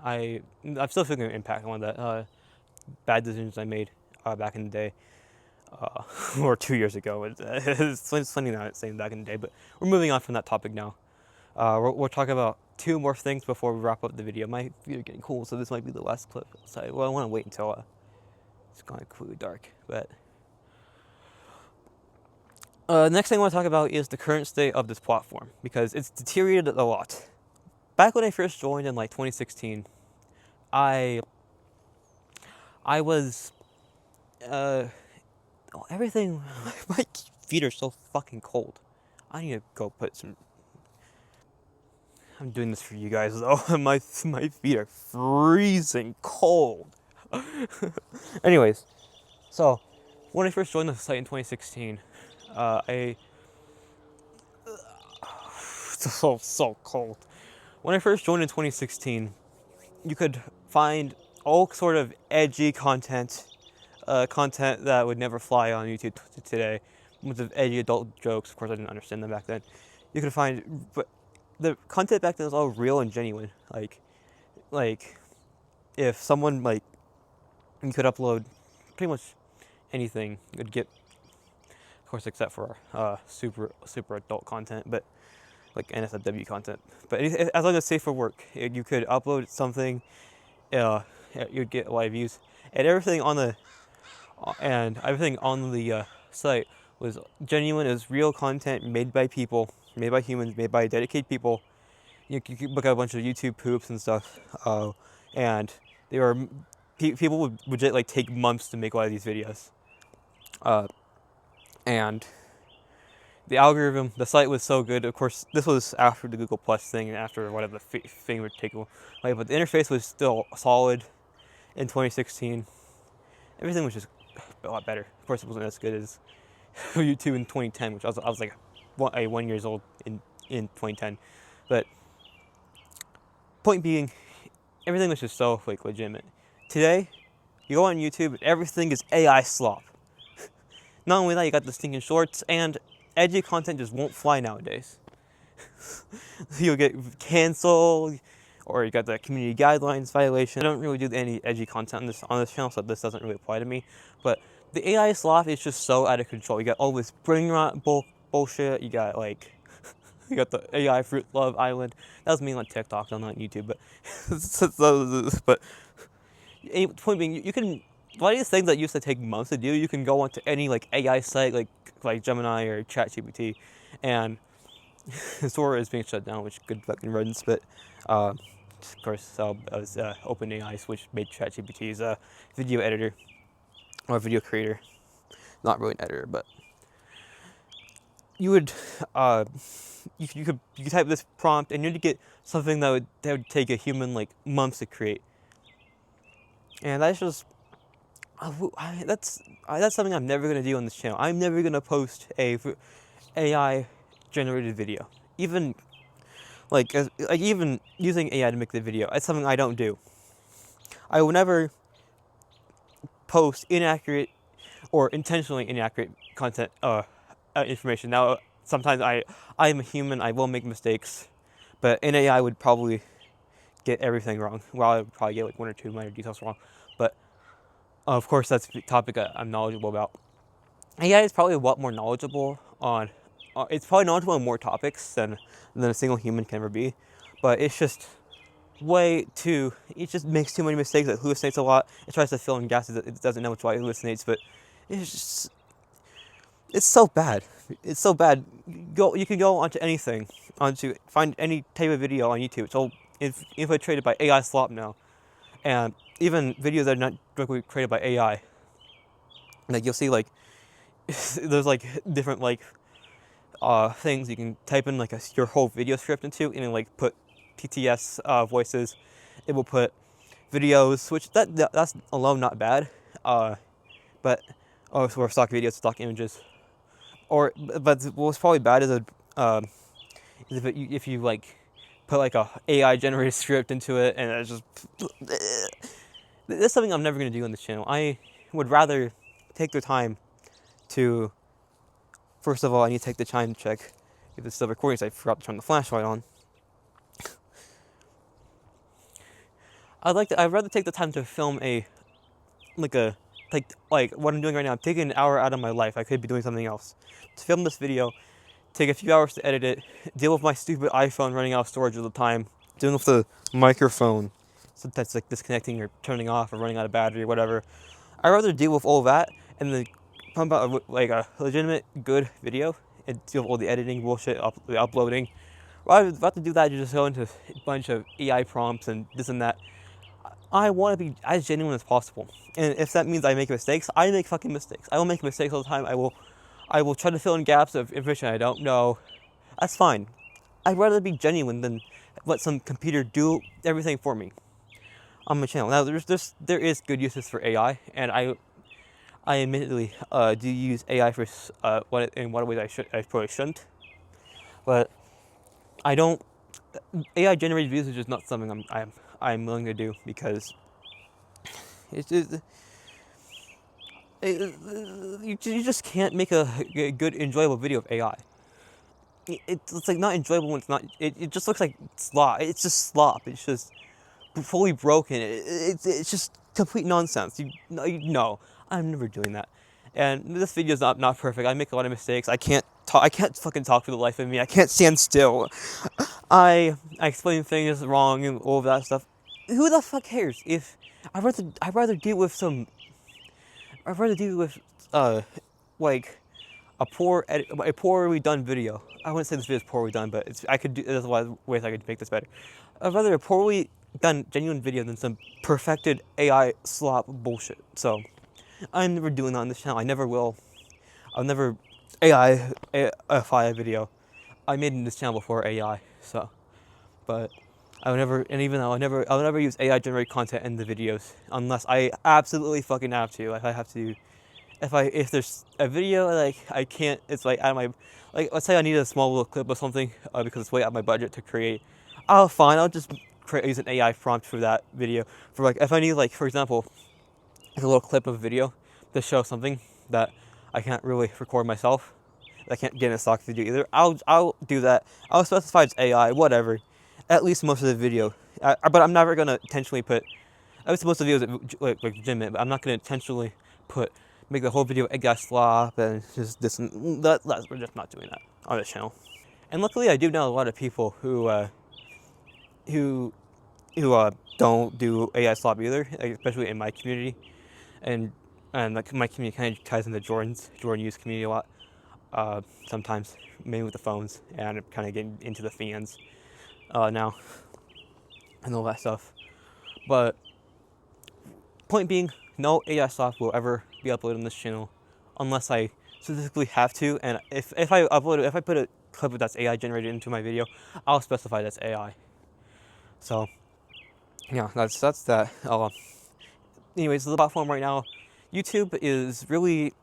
I'm still feeling an impact on that bad decisions I made back in the day, or 2 years ago. It's funny now saying back in the day, but we're moving on from that topic now. We'll talk about 2 more things before we wrap up the video. My feet are getting cold, so this might be the last clip. So, well, I want to wait until it's gone completely dark. But next thing I want to talk about is the current state of this platform, because it's deteriorated a lot. Back when I first joined in like 2016, I was everything. My feet are so fucking cold. I need to go put some. I'm doing this for you guys though. My feet are freezing cold. Anyways, so when I first joined the site in 2016, it's so cold. When I first joined in 2016, you could find all sort of edgy content that would never fly on YouTube today, with the edgy adult jokes. Of course, I didn't understand them back then. You could find, but the content back then was all real and genuine. Like if someone you could upload pretty much anything, you could get, of course, except for super adult content, but like NSFW content. But as long as it's safe for work, you could upload something, you'd get a lot of views, and everything on the site was genuine. It was real content made by people, made by humans, made by dedicated people. You could look at a bunch of YouTube poops and stuff, and they were people would legit take months to make a lot of these videos, and the algorithm, the site was so good. Of course, this was after the Google Plus thing and after whatever the thing would take away. But the interface was still solid in 2016. Everything was just a lot better. Of course, it wasn't as good as YouTube in 2010, which I was like 1 years old in 2010. But point being, everything was just so like legitimate. Today, you go on YouTube and everything is AI slop. Not only that, you got the stinking shorts, and edgy content just won't fly nowadays. You'll get canceled, or you got the community guidelines violation. I don't really do any edgy content on this channel, so this doesn't really apply to me. But the AI slop is just so out of control. You got all this brain rot bullshit. You got like, you got the AI Fruit Love Island. That was me on TikTok, not on YouTube. But point being, you can. A lot of these things that used to take months to do, you can go onto any like AI site like Gemini or ChatGPT, and Sora is being shut down, which good fucking riddance. But of course, was OpenAI, which made ChatGPT's video editor or video creator. Not really an editor, but you would you could type this prompt and you'd get something that would take a human like months to create, and that's just. That's something I'm never gonna do on this channel. I'm never gonna post a AI generated video, even even using AI to make the video. That's something I don't do. I will never post inaccurate or intentionally inaccurate content, information. Now, sometimes I am a human. I will make mistakes, but an AI would probably get everything wrong. Well, I would probably get like 1 or 2 minor details wrong, but. Of course, that's a topic I'm knowledgeable about. AI is probably a lot more knowledgeable on. It's probably knowledgeable on more topics than a single human can ever be, but it's just way too. It just makes too many mistakes. It hallucinates a lot. It tries to fill in gases. It doesn't know which way it hallucinates, but it's so bad. It's so bad. You can go onto anything, find any type of video on YouTube. It's all infiltrated by AI slop now, and even videos that are not directly created by AI. Like you'll see like there's like different like things you can type in like your whole video script into, and then like put TTS voices. It will put videos, which that's alone not bad. But or stock videos, stock images. But what's probably bad is if you like put like a AI generated script into it, and it's just. That's something I'm never going to do on this channel. I would rather take the time to, first of all, I need to take the time to check if it's still recording, so I forgot to turn the flashlight on. I'd rather take the time to film like what I'm doing right now. I'm taking an hour out of my life. I could be doing something else. To film this video, take a few hours to edit it, deal with my stupid iPhone running out of storage all the time, dealing with the microphone. Sometimes like disconnecting or turning off or running out of battery or whatever. I'd rather deal with all that and then pump out like a legitimate good video and deal with all the editing bullshit, the uploading. Rather than to do that, you just go into a bunch of AI prompts and this and that. I want to be as genuine as possible, and if that means I make mistakes, I make fucking mistakes. I will make mistakes all the time. I will try to fill in gaps of information I don't know. That's fine. I'd rather be genuine than let some computer do everything for me on my channel. Now, there is good uses for AI, and I admittedly do use AI for in what ways I probably shouldn't. But I don't. AI generated videos is just not something I'm willing to do, because it's just, you just can't make a good enjoyable video of AI. It's like not enjoyable when it's not. It just looks like slop. It's just slop. It's just fully broken. It's just complete nonsense. No, I'm never doing that. And this video is not perfect. I make a lot of mistakes. I can't fucking talk for the life of me. I can't stand still. I explain things wrong and all of that stuff. Who the fuck cares? If I'd rather deal with like a poorly done video. I wouldn't say this video is poorly done, but there's a lot of ways I could make this better. I'd rather a poorly done genuine video than some perfected AI slop bullshit. So I'm never doing that on this channel. I never will. I'll never AI video. I made in this channel before AI, so, but I would never, and even though I would never use AI generated content in the videos unless I absolutely fucking have to. If I have to, if there's a video like I can't, it's like out of my, like let's say I need a small little clip or something because it's way out of my budget to create. I'll just use an AI prompt for that video. For like if I need like for example, like a little clip of video to show something that I can't really record myself. I can't get in a stock video either. I'll do that. I'll specify it's AI, whatever. At least most of the video. But I'm never gonna intentionally put. At least most of the videos like legitimate. But I'm not gonna intentionally make the whole video egg guy slop and just this. We're just not doing that on this channel. And luckily, I do know a lot of people who don't do AI slop either, like, especially in my community, and like my community kind of ties into Jordan use community a lot. Sometimes, mainly with the phones, and I'm kind of getting into the fans now and all that stuff. But point being, no AI stuff will ever be uploaded on this channel unless I specifically have to. And if I put a clip that's AI generated into my video, I'll specify that's AI. So yeah, that's that. Anyways, the platform right now, YouTube is really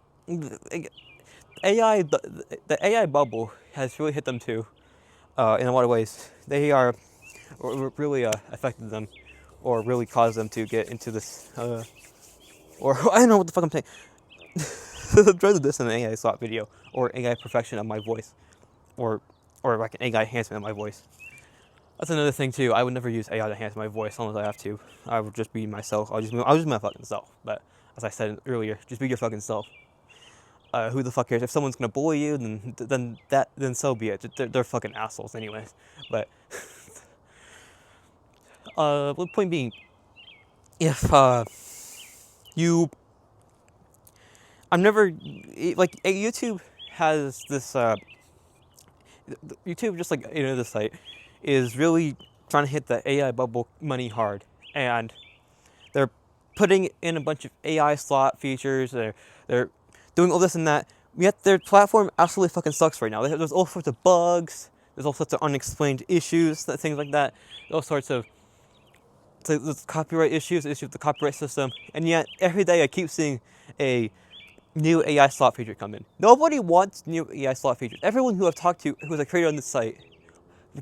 AI. The AI bubble has really hit them too. In a lot of ways, they are really affected them, or really caused them to get into this. Or I don't know what the fuck I'm saying. I'm trying to this in an AI slot video, or AI perfection of my voice, or like an AI enhancement of my voice. That's another thing too. I would never use AI to enhance my voice unless I have to. I would just be myself. I'll just be my fucking self. But as I said earlier, just be your fucking self. Who the fuck cares? If someone's gonna bully you, then so be it. They're fucking assholes anyways. But the point being, if I'm never like YouTube has this YouTube, just like any other site, is really trying to hit the AI bubble money hard, and they're putting in a bunch of AI slot features. They're doing all this and that. Yet their platform absolutely fucking sucks right now. There's all sorts of bugs. There's all sorts of unexplained issues, things like that. All sorts of there's copyright issues with the copyright system, and yet every day I keep seeing a new AI slot feature come in. Nobody wants new AI slot features. Everyone who I've talked to who's a creator on this site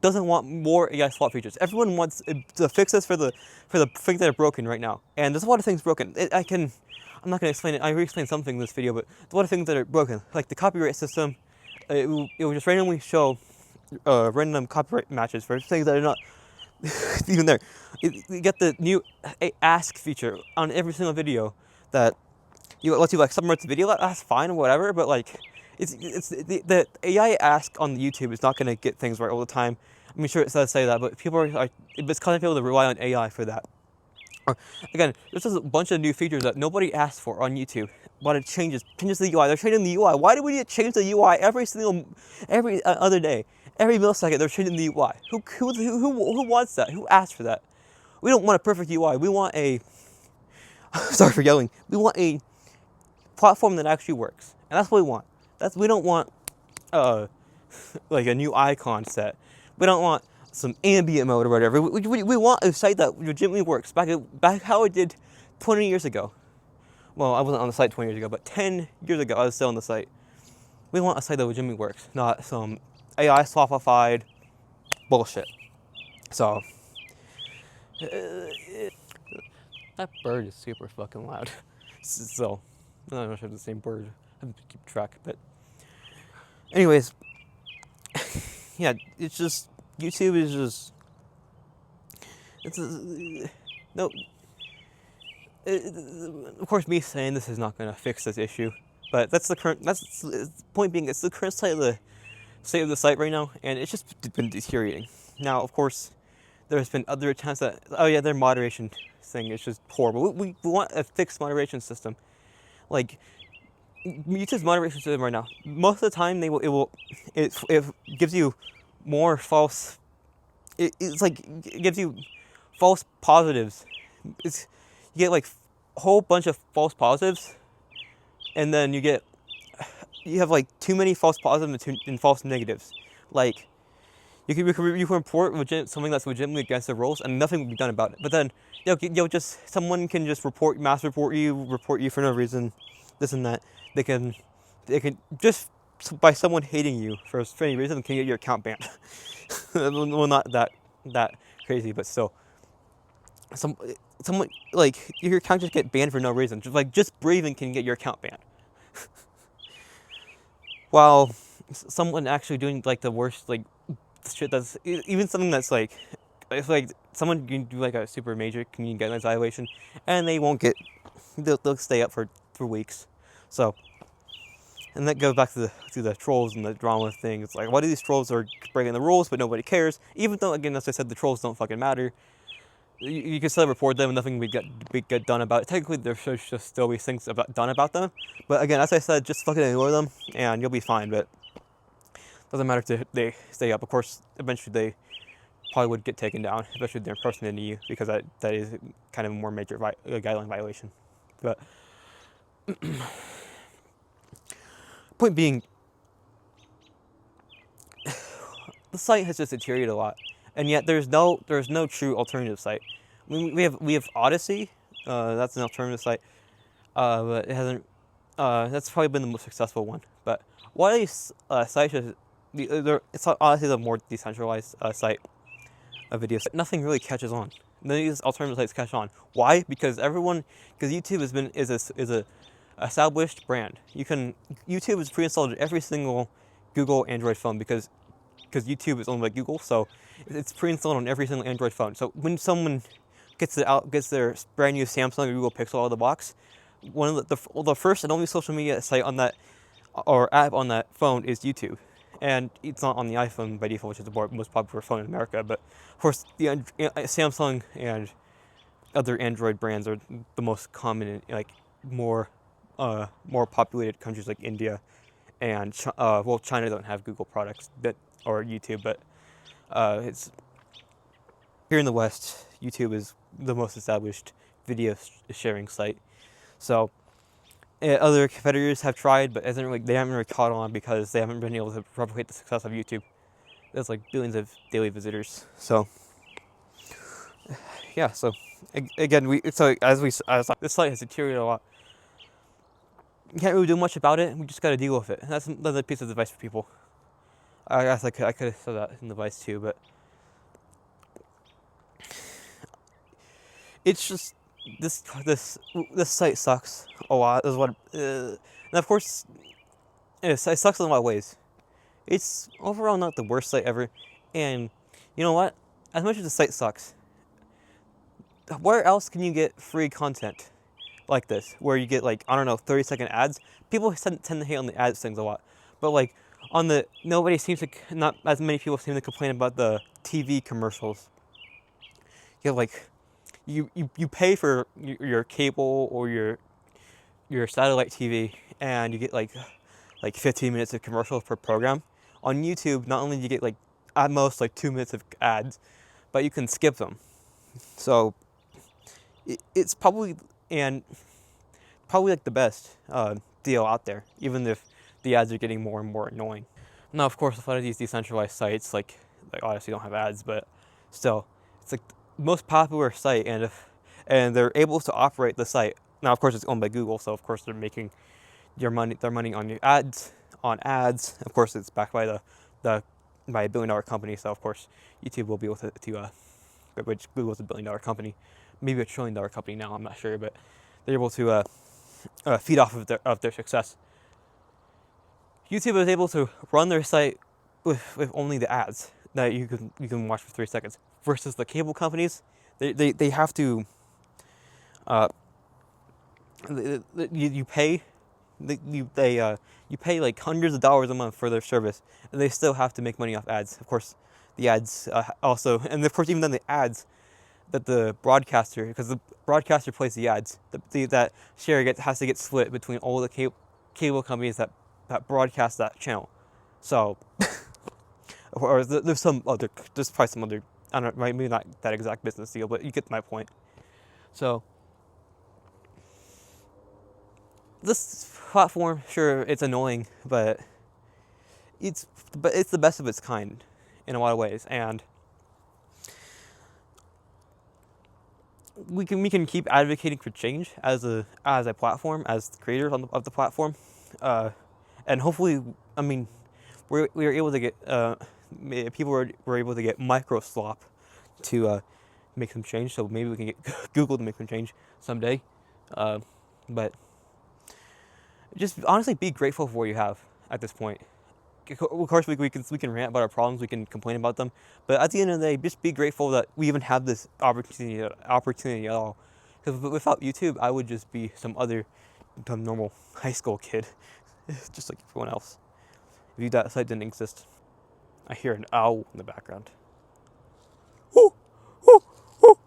doesn't want more AI slot features. Everyone wants to fix this for the things that are broken right now. And there's a lot of things broken. I'm not going to explain it. I re-explained something in this video, but there's a lot of things that are broken. Like the copyright system, it will just randomly show random copyright matches for things that are not even there. You get the new ask feature on every single video that lets you like submit the video. That's fine or whatever, but like it's the AI ask on YouTube is not going to get things right all the time. I mean, sure it does say that, but people are like, it's kind of able to rely on AI for that. Again, there's just a bunch of new features that nobody asked for on YouTube, but it changes the UI. They're changing the UI. Why do we need to change the UI every other day? Every millisecond, they're changing the UI. Who wants that? Who asked for that? We don't want a perfect UI. We want a sorry for yelling. We want a platform that actually works, and that's what we want. We don't want like a new icon set. We don't want some ambient mode or whatever. We want a site that legitimately works back how it did 20 years ago. Well, I wasn't on the site 20 years ago, but 10 years ago I was still on the site. We want a site that legitimately works, not some AI slopified bullshit. So that bird is super fucking loud. So I don't know if it's the same bird. I have to keep track, but anyways, yeah, it's just YouTube is just no. Of course, me saying this is not going to fix this issue, but that's the point being, it's the current state of the site right now, and it's just been deteriorating. Now, of course, there's been other attempts that their moderation thing is just horrible. We want a fixed moderation system, like YouTube's moderation system right now. Most of the time, it gives you more false. It gives you false positives. You get like a whole bunch of false positives, and then you get you have like too many false positives and false negatives. Like you can report something that's legitimately against the rules and nothing will be done about it. But then someone can just mass report you for no reason, this and that. They can just by someone hating you for any reason can get your account banned. Well, not that crazy, but still, someone like your account just get banned for no reason. Just breathing can get your account banned. While someone actually doing like the worst like shit that's even something that's like it's like someone can do like a super major community guidelines violation and they'll stay up for weeks. So, and that goes back to the trolls and the drama thing. It's like, why do these trolls are breaking the rules but nobody cares? Even though, again, as I said, the trolls don't fucking matter. You can still report them and nothing will get done about it. Technically, there should just still be things done about them. But again, as I said, just fucking ignore them and you'll be fine. But doesn't matter if they stay up. Of course, eventually they probably would get taken down, especially if they're impersonating you, because that is kind of a more major guideline violation. But point being, the site has just deteriorated a lot, and yet there's no true alternative site. I mean, we have Odyssey, that's an alternative site, but it hasn't. That's probably been the most successful one. But what these sites it's honestly the more decentralized site of videos. Nothing really catches on. None of these alternative sites catch on. Why? Because YouTube is a established brand. YouTube is pre-installed in every single Google Android phone because YouTube is owned by Google, so it's pre-installed on every single Android phone. So when someone gets their brand new Samsung or Google Pixel out of the box, one of the first and only social media site on that or app on that phone is YouTube. And it's not on the iPhone by default, which is the most popular phone in America. But of course, the Samsung and other Android brands are the most common in like more populated countries like India and China don't have Google products or YouTube, but it's here in the West. YouTube is the most established video sharing site. So other competitors have tried, but they haven't really caught on because they haven't been able to replicate the success of YouTube. There's like billions of daily visitors. So yeah. So again, this site has deteriorated a lot. You can't really do much about it. We just got to deal with it. And that's another piece of advice for people. I guess I could have said that in the advice too, but it's just this site sucks a lot. And of course, it sucks in a lot of ways. It's overall not the worst site ever, and you know what? As much as the site sucks, where else can you get free content like this, where you get like, I don't know, 30-second ads? People tend to hate on the ads things a lot, but like not as many people seem to complain about the TV commercials. You have like, you pay for your cable or your satellite TV, and you get like 15 minutes of commercials per program. On YouTube, not only do you get like at most like 2 minutes of ads, but you can skip them. So it's probably like the best deal out there, even if the ads are getting more and more annoying. Now, of course, a lot of these decentralized sites like Odyssey don't have ads, but still, it's like the most popular site, and they're able to operate the site. Now, of course, it's owned by Google, so of course they're making their money on your ads. Of course, it's backed by by a billion-dollar company, so of course YouTube will be able to which Google's a billion-dollar company, maybe a trillion-dollar company now. I'm not sure, but they're able to feed off of their success. YouTube is able to run their site with only the ads that you can watch for 3 seconds, versus the cable companies. They have to you pay you pay like hundreds of dollars a month for their service, and they still have to make money off ads. Of course, the ads also, and of course even then the ads that the broadcaster, because the broadcaster plays the ads, that share has to get split between all the cable companies that broadcast that channel. So, or there's probably some other, I don't know, maybe not that exact business deal, but you get my point. So, this platform, sure, it's annoying, but it's the best of its kind in a lot of ways, and we can keep advocating for change as a platform, as the creators of the platform, and hopefully, I mean, we were able to get people were able to get Microslop to make some change, so maybe we can get Google to make some change someday, but just honestly be grateful for what you have at this point. Of course, we can rant about our problems, we can complain about them, but at the end of the day, just be grateful that we even have this opportunity at all. Because without YouTube, I would just be some other dumb normal high school kid, just like everyone else. If that site didn't exist. I hear an owl in the background. Woo! Woo! Woo!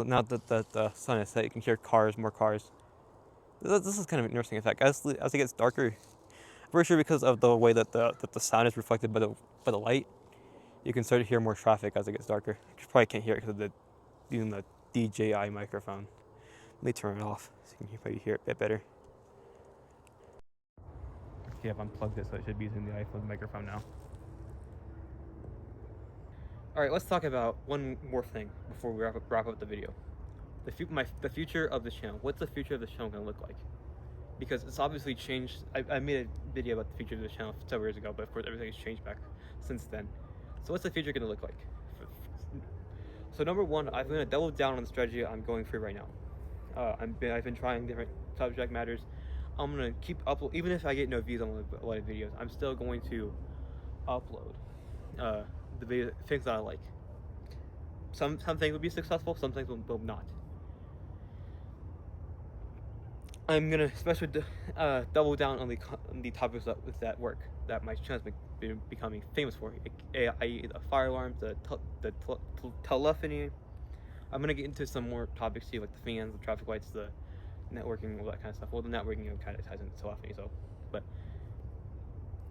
Now that the sun is set, you can hear more cars. This is kind of an interesting effect. As it gets darker, I'm pretty sure because of the way that the sound is reflected by the light, you can start to hear more traffic as it gets darker. You probably can't hear it because of using the DJI microphone. Let me turn it off so you can probably hear it a bit better. Okay, I've unplugged it, so it should be using the iPhone microphone now. Alright, let's talk about one more thing before we wrap up the video. The future of the channel. What's the future of the channel going to look like? Because it's obviously changed. I made a video about the future of the channel several years ago, but of course everything has changed back since then. So what's the future going to look like? So number one, I'm going to double down on the strategy I'm going through right now. I've been trying different subject matters. I'm going to keep upload, even if I get no views on a lot of videos, I'm still going to upload the things that I like. Some things will be successful, some things will not. I'm gonna especially double down on the topics that work, that my channel's been becoming famous for, i.e. the fire alarms, the telephony. I'm gonna get into some more topics too, like the fans, the traffic lights, the networking, all that kind of stuff. Well, the networking kind of ties into telephony, so. But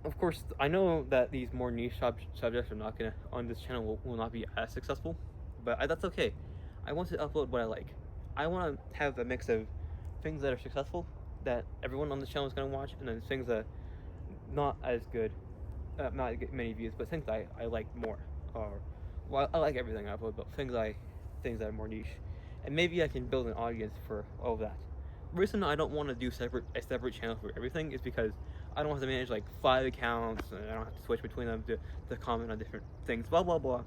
of course, I know that these more niche subjects are not gonna on this channel will not be as successful, but that's okay. I want to upload what I like. I want to have a mix of things that are successful that everyone on the channel is going to watch, and then things that not as good, not get many views, but things I like more. Well, I like everything I upload, but things that are more niche, and maybe I can build an audience for all of that. The reason I don't want to do a separate channel for everything is because I don't have to manage like 5 accounts, and I don't have to switch between them to comment on different things. Blah blah blah.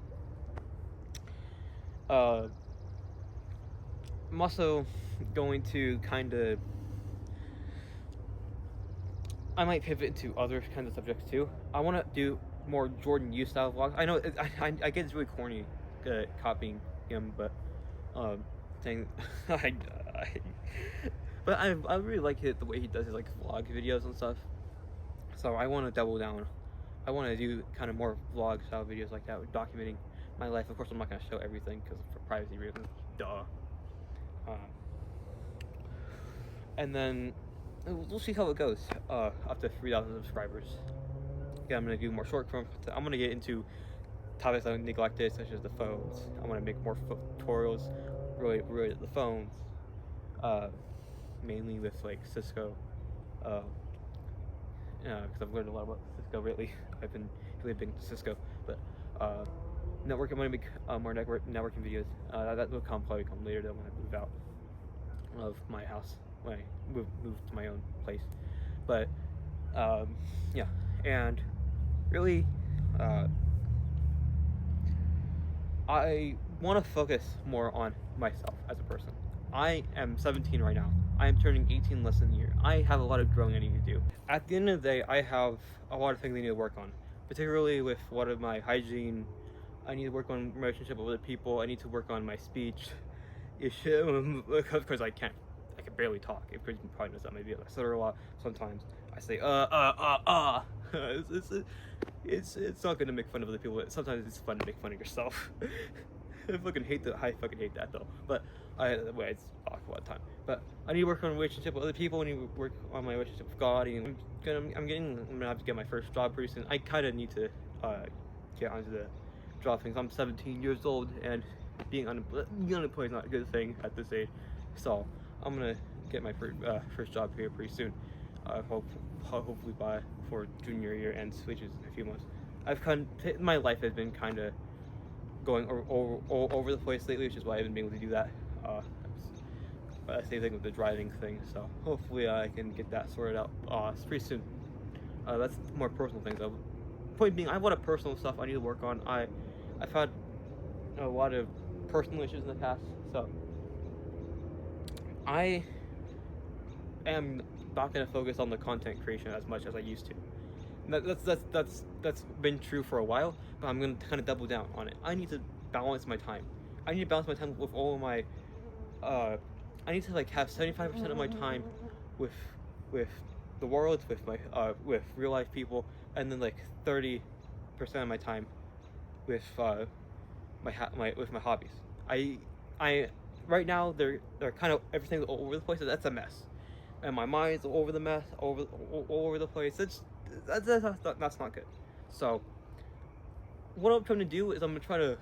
I'm also going to I might pivot into other kinds of subjects too. I want to do more Jordan Yu style vlogs. I know I get it's really corny copying him, but saying but I really like it the way he does his like vlog videos and stuff. So I want to double down. I want to do kind of more vlog style videos like that, documenting my life. Of course, I'm not going to show everything because for privacy reasons. Duh. And then we'll see how it goes up to 3,000 subscribers. Yeah, I'm going to do more short form. I'm going to get into topics I neglected, such as the phones. I want to make more tutorials related to the phones, mainly with like Cisco, because I've learned a lot about Cisco lately. I've been really big into Cisco, but networking. I'm going to make more networking videos. That will probably come later though, when I move out of my house, when I move to my own place. But yeah, and really I want to focus more on myself as a person. I am 17 right now. I am turning 18 less than a year. I have a lot of growing I need to do. At the end of the day, I have a lot of things I need to work on, particularly with a lot of my hygiene. I need to work on relationship with other people. I need to work on my speech issue, because I can barely talk. If you probably notice that, maybe I stutter a lot sometimes. I say it's not gonna make fun of other people, but sometimes it's fun to make fun of yourself. I fucking hate that though. But it's talk a lot of time. But I need to work on relationship with other people. I need to work on my relationship with God. And I'm gonna have to get my first job pretty soon. I kind of need to get onto the job things. I'm 17 years old, and being unemployed is not a good thing at this age. So I'm gonna get my first job here pretty soon. Hopefully by before junior year ends, which is in a few months. My life has been kind of going over the place lately, which is why I haven't been able to do that. Same thing with the driving thing. So hopefully I can get that sorted out pretty soon. That's more personal things. Point being, I have a lot of personal stuff I need to work on. I've had a lot of personal issues in the past, so I am not going to focus on the content creation as much as I used to. That's been true for a while, but I'm going to kind of double down on it. I need to balance my time. I need to balance my time with all of my I need to like have 75% of my time with the world, with my with real life people, and then like 30% of my time with my hobbies. I right now they're kind of everything's all over the place. So that's a mess, and my mind's all over all over the place. That's not good. So what I'm trying to do is I'm going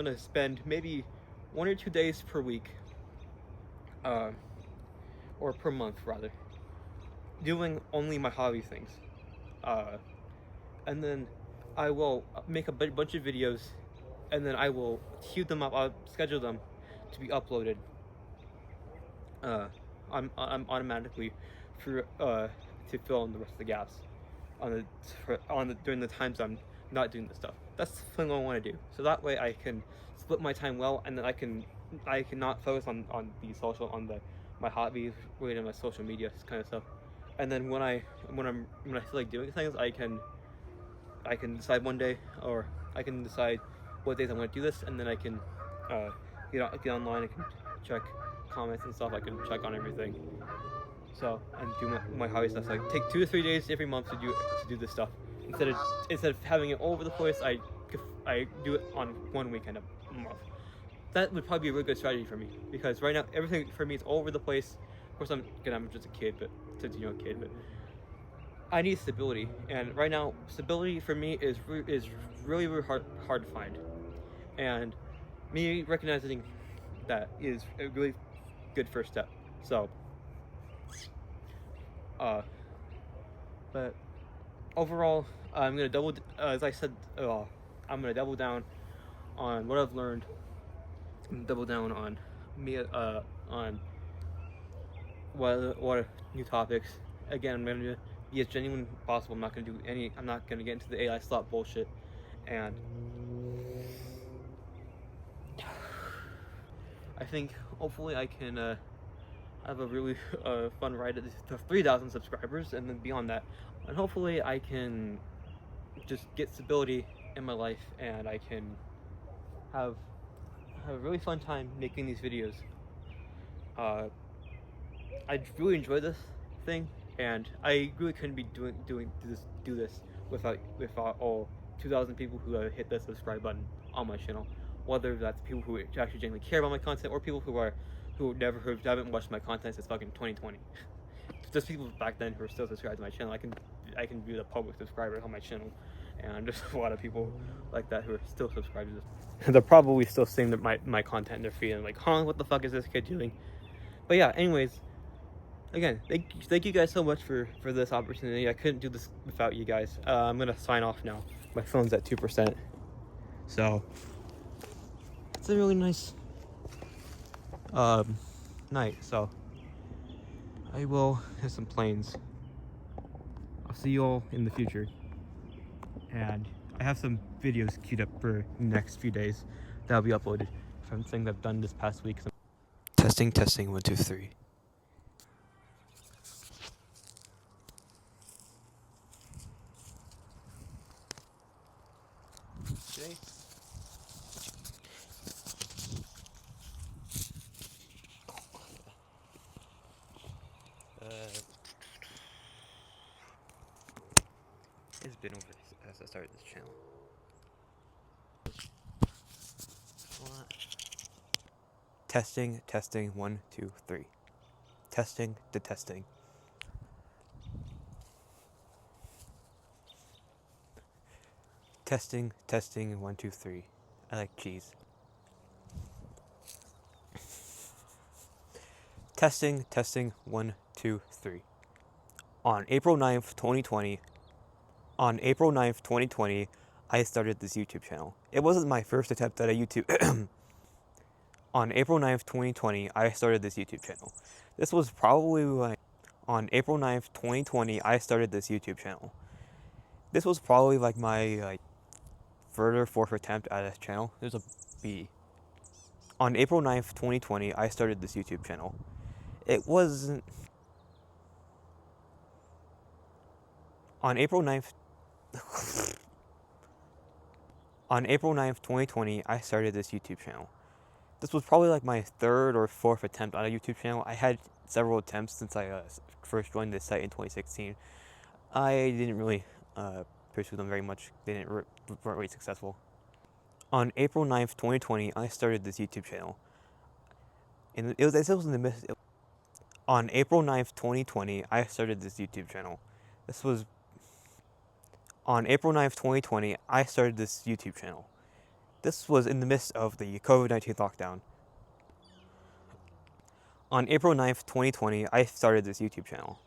to spend maybe 1 or 2 days per week, or per month rather, doing only my hobby things, and then I will make a bunch of videos, and then I will queue them up. I'll schedule them to be uploaded I'm automatically for to fill in the rest of the gaps during the times I'm not doing this stuff. That's the thing I want to do. So that way I can split my time well, and then I can not focus on my hobbies, related to my social media kind of stuff. And then when I feel like doing things, I can decide one day, or I can decide what days I want to do this, and then I can get online. I can check comments and stuff. I can check on everything. So, and do my hobby stuff. So I take 2 to 3 days every month to do this stuff. Instead of having it all over the place, I do it on one weekend a month. That would probably be a really good strategy for me, because right now everything for me is all over the place. Of course, I'm just a kid, but I need stability, and right now stability for me is really hard to find, and me recognizing that is a really good first step. So, but overall, I'm gonna as I said, I'm gonna double down on what I've learned, and double down on on what new topics. Again, I'm gonna be as genuine as possible. I'm not gonna get into the AI slot bullshit, and I think hopefully I can have a really fun ride to 3,000 subscribers, and then beyond that, and hopefully I can just get stability in my life, and I can have a really fun time making these videos. I really enjoy this thing, and I really couldn't be do this without all 2,000 people who have hit the subscribe button on my channel. Whether that's people who actually genuinely care about my content, or people who haven't watched my content since fucking 2020. Just people back then who are still subscribed to my channel. I can view the public subscribers on my channel, and there's a lot of people like that who are still subscribed to this. They're probably still seeing my content in their feed and like, huh, what the fuck is this kid doing? But yeah, anyways, again, thank you guys so much for this opportunity. I couldn't do this without you guys. I'm gonna sign off now. My phone's at 2%, so it's a really nice night. So I will hit some planes. I'll see you all in the future, and I have some videos queued up for the next few days that'll be uploaded from things I've done this past week. Testing 1 2 3. Today, it's been over as I started this channel. Testing 1 2 3. Testing to testing. Testing 1 2 3. I like cheese. Testing, testing, 1, 2, 3. On April 9th, 2020, I started this YouTube channel. It wasn't my first attempt at a YouTube. On April 9th, 2020, I started this YouTube channel. This was probably like, on April 9th, 2020, I started this YouTube channel. This was probably like my third or fourth attempt at this channel. There's a B. On April 9th, 2020, I started this YouTube channel. It wasn't... On April 9th... On April 9th, 2020, I started this YouTube channel. This was probably like my third or fourth attempt on a YouTube channel. I had several attempts since I first joined this site in 2016. I didn't really pursue them very much. They weren't really successful. On April 9th, 2020, I started this YouTube channel. And it was in the midst... On April 9th, 2020, I started this YouTube channel. This was... On April 9th, 2020, I started this YouTube channel. This was in the midst of the COVID-19 lockdown. On April 9th, 2020, I started this YouTube channel.